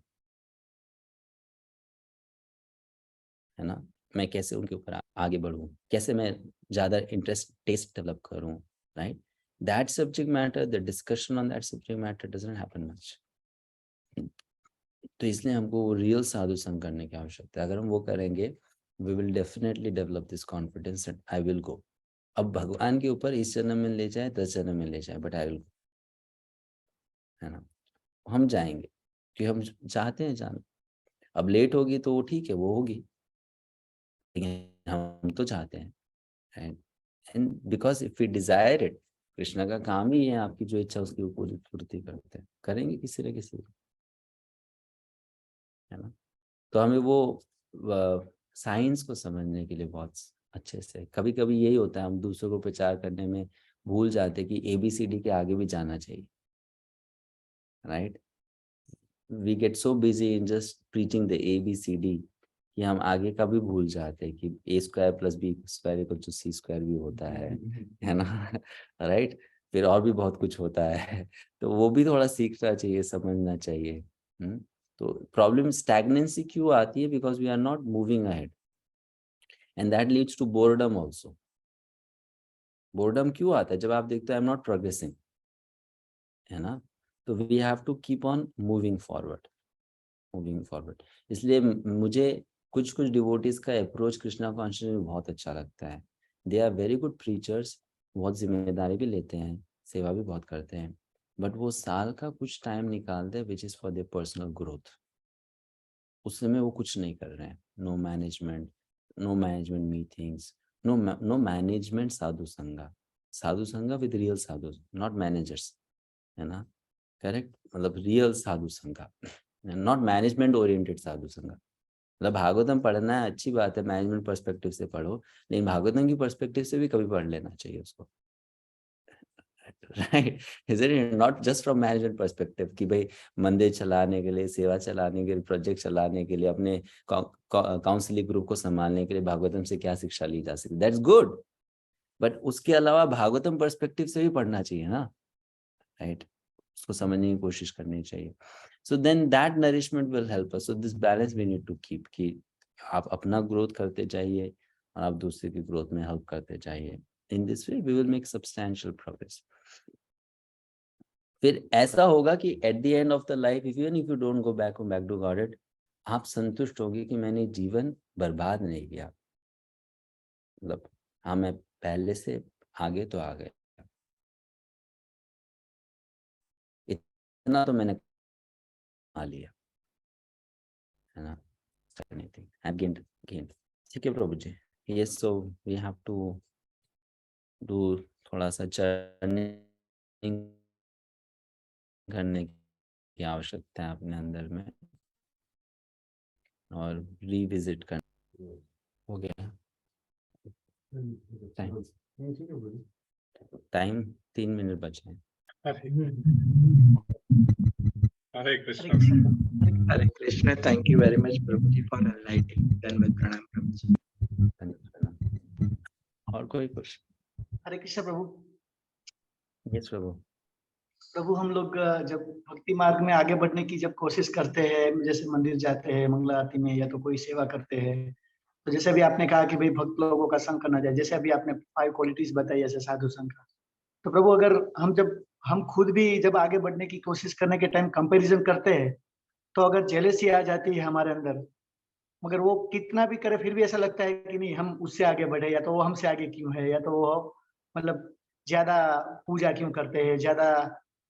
S1: है ना। मैं कैसे उनके ऊपर आगे बढ़ूं, कैसे मैं ज्यादा इंटरेस्ट टेस्ट डेवलप करूं, right. That subject matter, the discussion on that subject matter doesn't happen much. तो इसलिए हमको रियल साधु संग करने की आवश्यकता है। अगर हम वो करेंगे, we will definitely develop this confidence that I will go. अब भगवान के ऊपर इस जन्म में ले जाए, 10 जन्म में ले जाए, बट आई विल गो, है ना। हम जाएंगे कि हम चाहते हैं जाना। अब लेट होगी तो ठीक है, वो होगी, लेकिन हम तो चाहते हैं। And because if we desire it, Krishna का काम ही है आपकी जो इच्छा उसकी पूर्ति करते हैं, करेंगे किसी न किसी, है ना। तो हमें वो साइंस को समझने के लिए बहुत अच्छे से, कभी कभी यही होता है, हम दूसरों को प्रचार करने में भूल जाते कि ABCD के आगे भी जाना चाहिए, right. We get so busy in just preaching the ABCD कि हम आगे का भी भूल जाते हैं कि A² + B² = C² भी होता है ना, राइट। फिर और भी बहुत कुछ होता है, तो वो भी थोड़ा सीखना चाहिए, समझना चाहिए। तो प्रॉब्लम स्टैग्नेंसी क्यों आती है, because we are not moving ahead, and that leads to boredom also. Boredom क्यों आता है, जब आप देखते हो आई एम नॉट प्रोग्रेसिंग, है ना। तो we have to keep on moving forward. इसलिए मुझे कुछ डिवोटीज का अप्रोच कृष्णा कॉन्शियसनेस में बहुत अच्छा लगता है। They are very good preachers, बहुत जिम्मेदारी भी लेते हैं, सेवा भी बहुत करते हैं, बट वो साल का कुछ टाइम निकालते हैं which is for their personal growth. उस समय वो कुछ नहीं कर रहे हैं, no management meetings, no management sadhu sanga with real sadhu, not managers, है ना, करेक्ट। मतलब रियल साधु संगा, नॉट मैनेजमेंट ओरिएंटेड साधु संगा। मतलब भागवतम पढ़ना है, अच्छी बात है, मैनेजमेंट पर्सपेक्टिव से पढ़ो, लेकिन भागवतम की पर्सपेक्टिव से भी कभी पढ़ लेना चाहिए उसको, right. Isn't it, not just from management perspective कि भाई मंदिर चलाने के लिए, सेवा चलाने के लिए, प्रोजेक्ट चलाने के लिए, अपने काउंसलिंग ग्रुप को संभालने के लिए भागवतम से क्या शिक्षा ली जा सकती, दैट्स गुड, बट उसके अलावा भागवतम पर्सपेक्टिव से भी पढ़ना चाहिए ना, राइट। उसको समझने की कोशिश करनी चाहिए। So then that nourishment will help us. So this balance we need to keep, कि आप अपना ग्रोथ करते जाइए और आप दूसरे की ग्रोथ में हेल्प करते जाइए। In this way we will make substantial progress. फिर ऐसा होगा कि at the end of the life, if you don't go back to God, आप संतुष्ट होगे कि मैंने जीवन बर्बाद नहीं किया। मतलब हाँ, मैं पहले से आगे तो आ गए, इतना तो मैंने कमा लिया, है ना। Anything I've gained. ठीक है प्रभु जी। Yes, so we have to do थोड़ा सा चर्निंग करने की आवश्यकता है अपने अंदर में, और रिविजिट करना। हो गया टाइम। टाइम 3 मिनट बचे हैं।
S2: हरे Krishna.
S3: Hare Krishna. Thank you very much, Prabhuji, for enlightening. Then with Pranam Prabhuji.
S1: और कोई क्वेश्चन?
S6: हरे कृष्ण प्रभु।
S1: यस प्रभु।
S6: प्रभु हम लोग जब भक्ति मार्ग में आगे बढ़ने की जब कोशिश करते हैं, जैसे मंदिर जाते हैं मंगला आरती में या तो कोई सेवा करते हैं, तो जैसे अभी आपने कहा कि भाई भक्त लोगों का संग करना चाहिए, जैसे अभी आपने 5 क्वालिटीज बताई ऐसे साधु संग का, तो प्रभु अगर हम खुद भी जब आगे बढ़ने की कोशिश करने के टाइम कंपैरिजन करते हैं, तो अगर जेलेसी आ जाती है हमारे अंदर, मगर वो कितना भी करे फिर भी ऐसा लगता है कि नहीं हम उससे आगे बढ़े, या तो वो हमसे आगे क्यों है, या तो वो मतलब ज्यादा पूजा क्यों करते हैं, ज्यादा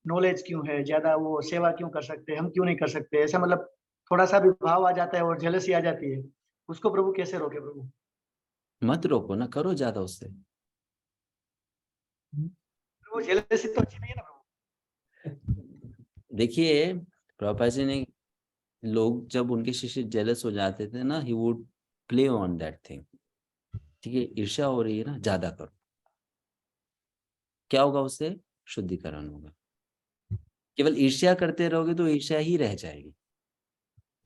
S6: नॉलेज क्यों है, ज्यादा वो सेवा क्यों कर सकते हैं, हम क्यों नहीं कर सकते, ऐसा मतलब थोड़ा सा भी भाव आ जाता है और जेलसी आ जाती है, उसको प्रभु कैसे रोके प्रभु?
S1: मत रोको ना, करो ज्यादा उससे।
S6: वो जेलसी तो अच्छी नहीं है ना प्रभु।
S1: देखिए प्रभुपाद जी ने, लोग जब उनके शिष्य जेलस हो जाते थे ना, he would play on that thing. ठीक है, ईर्ष्या हो रही है ना, ज्यादा करो। क्या होगा उससे? शुद्धिकरण होगा। केवल ईर्ष्या करते रहोगे तो ईर्ष्या ही रह जाएगी,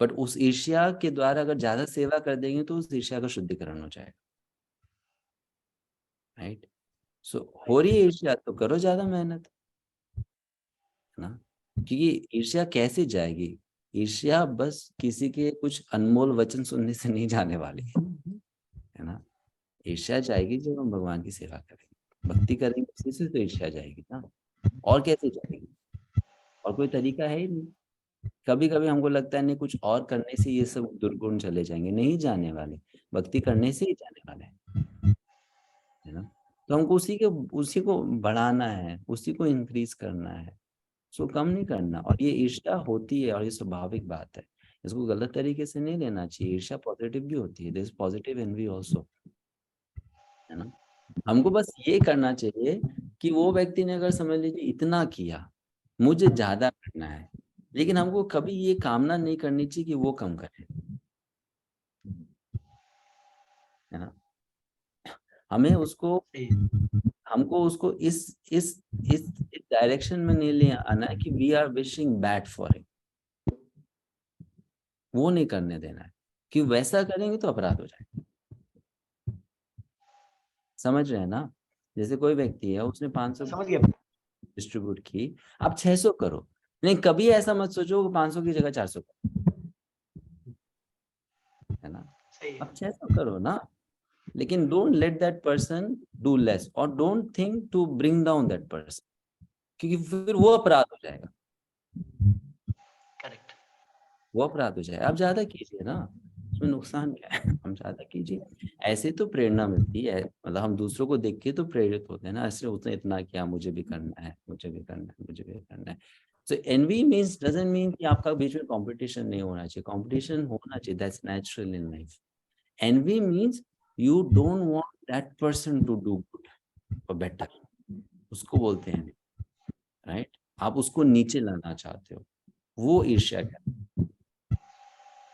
S1: बट उस ईर्ष्या के द्वारा अगर ज्यादा सेवा कर देंगे तो उस ईर्ष्या का शुद्धिकरण हो जाएगा। राइट? सो हो रही है ईर्ष्या तो करो ज्यादा मेहनत, है ना? क्योंकि ईर्ष्या कैसे जाएगी? ईर्ष्या बस किसी के कुछ अनमोल वचन सुनने से नहीं जाने वाली है ना। ईर्ष्या जाएगी जब हम भगवान की सेवा करेंगे, भक्ति करेंगे, उसी से तो ईर्ष्या जाएगी ना। और कैसे जाएगी? और कोई तरीका है ही नहीं। कभी कभी हमको लगता है नहीं, कुछ और करने से ये सब दुर्गुण चले जाएंगे, नहीं जाने वाले, भक्ति करने से ही जाने वाले है ना। तो हमको उसी को बढ़ाना है, उसी को इंक्रीज करना है, सो कम नहीं करना। और ये ईर्ष्या होती है और ये स्वाभाविक बात है, इसको गलत तरीके से नहीं लेना चाहिए। ईर्ष्या पॉजिटिव भी होती है, दिस पॉजिटिव एनवी आल्सो, है ना। हमको बस ये करना चाहिए कि वो व्यक्ति ने अगर समझ लीजिए इतना किया, मुझे ज्यादा करना है, लेकिन हमको कभी ये कामना नहीं करनी चाहिए कि वो कम करे, है ना। हमको उसको इस डायरेक्शन में नहीं ले आना है कि we are wishing bad for him, वो नहीं करने देना है, कि वैसा करेंगे तो अपराध हो जाएगा। समझ रहे हैं ना? जैसे कोई व्यक्ति है, उसने 500
S6: समझ गया।
S1: डिस्ट्रीब्यूट की, आप 600 करो, नहीं कभी ऐसा मत सोचो 500 की जगह 400 करो, है ना।
S6: सही है।
S1: आप 600 करो ना, लेकिन don't let that person do less, और don't think to bring down that person, क्योंकि फिर वो अपराध हो जाएगा,
S6: करेक्ट।
S1: वो अपराध हो जाएगा। आप ज्यादा कीजिए ना, उसमें नुकसान क्या है? हम ज्यादा कीजिए, ऐसे तो प्रेरणा मिलती है, मतलब हम दूसरों को देख के तो प्रेरित होते हैं ना, ऐसे उसने इतना किया, मुझे भी करना है, मुझे भी करना है, मुझे भी करना है। सो एनवी मीन्स डजंट मीन कि आपका बीच में कंपटीशन नहीं होना चाहिए, कंपटीशन होना चाहिए, that's natural in life. Envy means you don't want that person to do good और बेटर, उसको बोलते हैं, राइट। आप उसको नीचे लाना चाहते हो, वो ईर्ष्या है।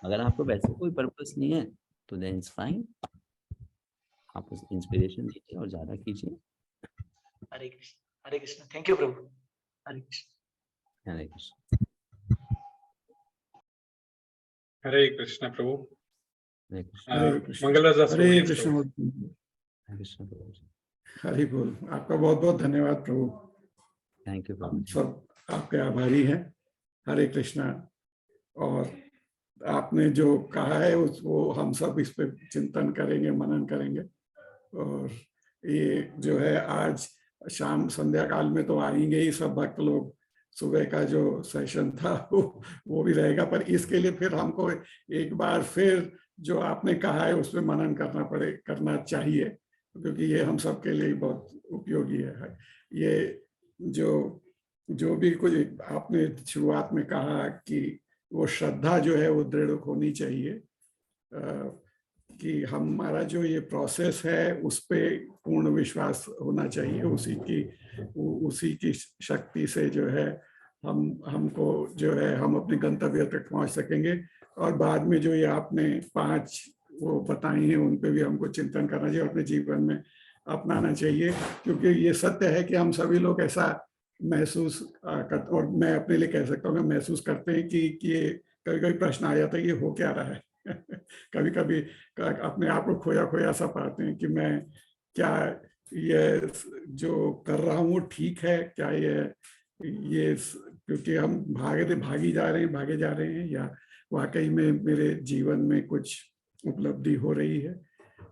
S1: अगर आपको वैसे कोई पर्पस नहीं है तो देन इट्स फाइन, आप उस इंस्पिरेशन लीजिए और ज्यादा कीजिए।
S6: हरे कृष्ण। हरे कृष्ण। थैंक यू प्रभु। हरे कृष्ण।
S1: हरे कृष्ण।
S2: हरे कृष्ण प्रभु।
S1: हरे कृष्ण।
S5: हरे कृष्ण।
S2: मंगल दास
S5: हरे
S2: प्रभु।
S5: कृष्ण।
S1: हरे कृष्ण प्रभु।
S5: हरि बोल। आपका बहुत बहुत धन्यवाद प्रभु।
S1: थैंक यू
S5: हम
S1: प्रभु।
S5: सब आपके आभारी हैं। हरे कृष्णा। और आपने जो कहा है उसको हम सब इस पे चिंतन करेंगे, मनन करेंगे। और ये जो है आज शाम संध्या काल में तो आएंगे ही सब भक्त लोग, सुबह का जो सेशन था वो भी रहेगा, पर इसके लिए फिर हमको एक बार फिर जो आपने कहा है उस पर मनन करना चाहिए, क्योंकि ये हम सब के लिए बहुत उपयोगी है। ये जो भी कुछ आपने शुरुआत में कहा कि वो श्रद्धा जो है वो दृढ़ होनी चाहिए, कि हमारा जो ये प्रोसेस है उस पे पूर्ण विश्वास होना चाहिए, उसी की शक्ति से जो है हमको जो है हम अपने गंतव्य तक पहुंच सकेंगे। और बाद में जो ये आपने 5 वो बताई हैं उन पे भी हमको चिंतन करना चाहिए, अपने जीवन में अपनाना चाहिए, क्योंकि ये सत्य है कि हम सभी लोग ऐसा महसूस करते, और मैं अपने लिए कह सकता हूँ महसूस करते हैं कि ये कभी कभी प्रश्न आ जाता है ये हो क्या रहा है कभी कभी अपने आप को खोया खोया सा पाते हैं कि मैं क्या ये जो कर रहा हूँ वो ठीक है, क्या ये क्योंकि हम भागी जा रहे हैं, भागे जा रहे हैं, या वाकई में मेरे जीवन में कुछ उपलब्धि हो रही है।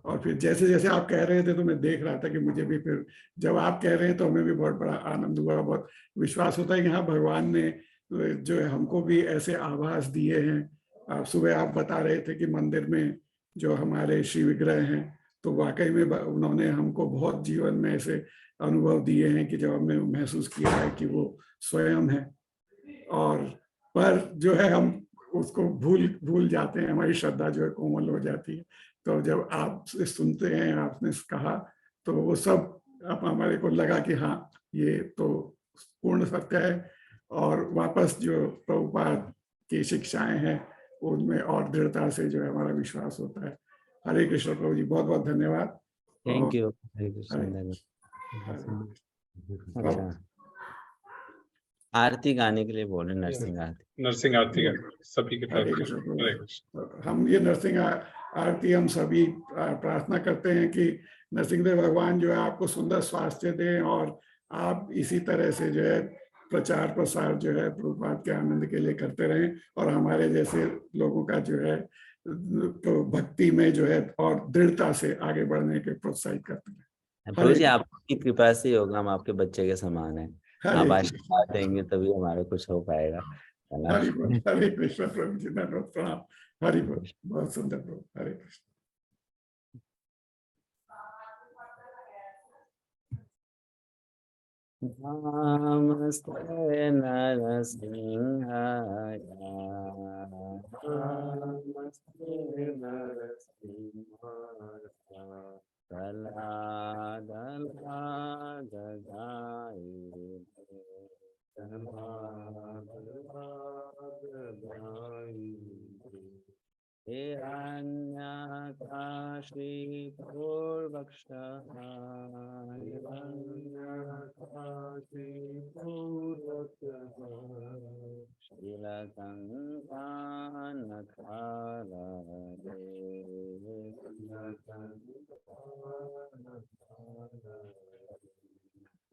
S5: और फिर जैसे जैसे आप कह रहे थे तो मैं देख रहा था कि मुझे भी फिर जब आप कह रहे हैं तो हमें भी बहुत बड़ा आनंद हुआ, बहुत विश्वास होता है कि हाँ भगवान ने जो है हमको भी ऐसे आभास दिए हैं। आप सुबह आप बता रहे थे कि मंदिर में जो हमारे श्री विग्रह हैं, तो वाकई में उन्होंने हमको बहुत जीवन में ऐसे अनुभव दिए हैं कि जब हमने महसूस किया है कि वो स्वयं है, और पर जो है हम उसको भूल जाते हैं, हमारी श्रद्धा जो है कोमल हो जाती है। तो जब आप सुनते हैं, आपने कहा, तो वो सब अब हमारे को लगा कि हाँ ये तो पूर्ण सत्य है, और वापस जो प्रभुपाद की शिक्षाएं हैं उनमें और दृढ़ता से जो है हमारा विश्वास होता है। हरे कृष्ण प्रभु जी, बहुत बहुत धन्यवाद।
S1: Thank you. हरे
S5: हरे
S1: कृष्ण, धन्यवाद।
S5: हरे
S1: अच्छा, आरती गाने के लिए बोले, नरसिंह आरती।
S2: नरसिंह आरती का सभी के
S5: हरे
S2: तरफ
S5: कृष्ण
S2: से। हरे
S5: प्रभु।
S2: कृष्ण।
S5: हम ये नरसिंह आरती हम सभी प्रार्थना करते हैं कि नरसिंहदेव भगवान जो है आपको सुंदर स्वास्थ्य दें, और आप इसी तरह से जो है प्रचार प्रसार जो है प्रभुपाद के आनंद के लिए करते रहें, और हमारे जैसे लोगों का जो है तो भक्ति में जो है और दृढ़ता से आगे बढ़ने के प्रोत्साहित करते हैं।
S1: प्रभु जी, आपकी कृपा से ही होगा, हम आपके बच्चे के समान हैं।
S5: हरे
S1: आप
S5: कृष्ण,
S1: आशीर्वाद देंगे तभी हमारा कुछ हो पाएगा, है ना?
S5: हरे कृष्ण प्रभु जी, धन्यवाद, प्रणाम। हरि बोल, बहुत सुंदर प्रभु, हरे कृष्ण।
S1: नमस्ते नरसिंहाय, नमस्ते नरसिंहाय, दला दला गजाई हिरण्यकाशी पूर्वक्षः, हिरण्यकाशी पूर्वक्षः, शीलकङ्कानखालदे,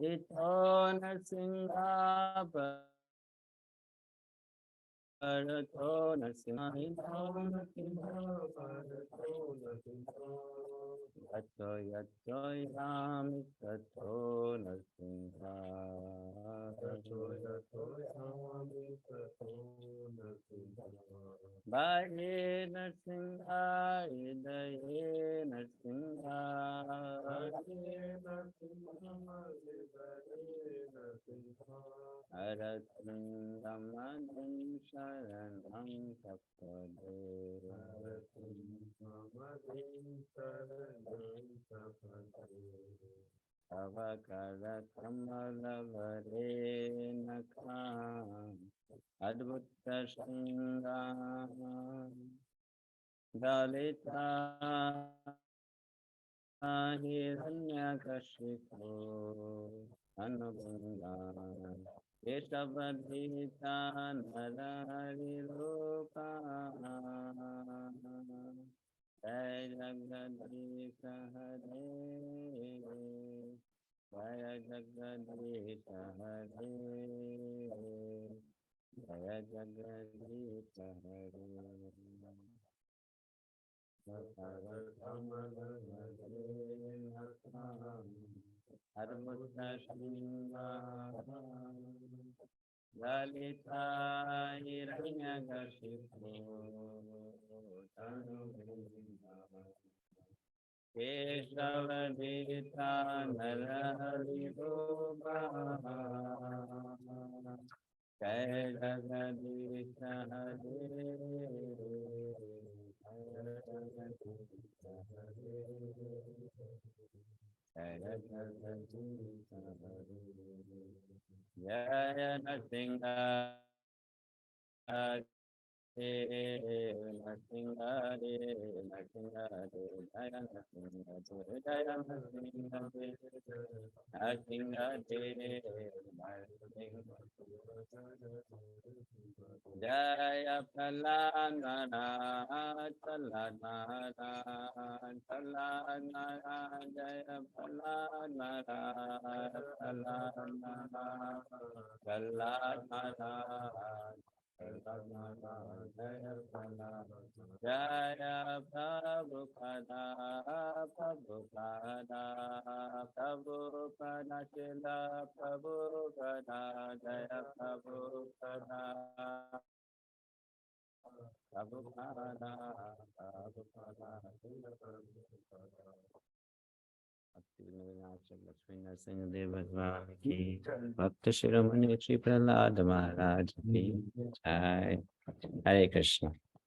S1: इतो नरसिंहाप परतो नरसिंह, यतो यतो यामि ततो नरसिंह, बाह्ये नरसिंह, हृदये नरसिंह, हरतुण्डमदं शरणं सपदे, तव करकमलवरे नखां, अद्भुतशृङ्गाः दलिता हिरण्यकशिपो अनुबन्धान्, केशवधीता नरहरिरूपा, जय जगदीश हरे, जय जगदीश हरे, जय जगदीश हरे। ललिता हिरण्यकशिपो केशवधीता नरहरिरूपा, जय जगदीश हरे, जय Narasimha Jaya Pralanara Pralanara Pralanara Jaya Pralanara Pralanara Pralanara Jaya Prabhupada Prabhupada Prabhupada Shila Prabhupada Jaya Prabhupada Prabhupada Prabhupada Lakshmi Narsingh Dev भगवान की भक्त शिरोमणि श्री प्रहलाद महाराज की जय। हरे कृष्ण।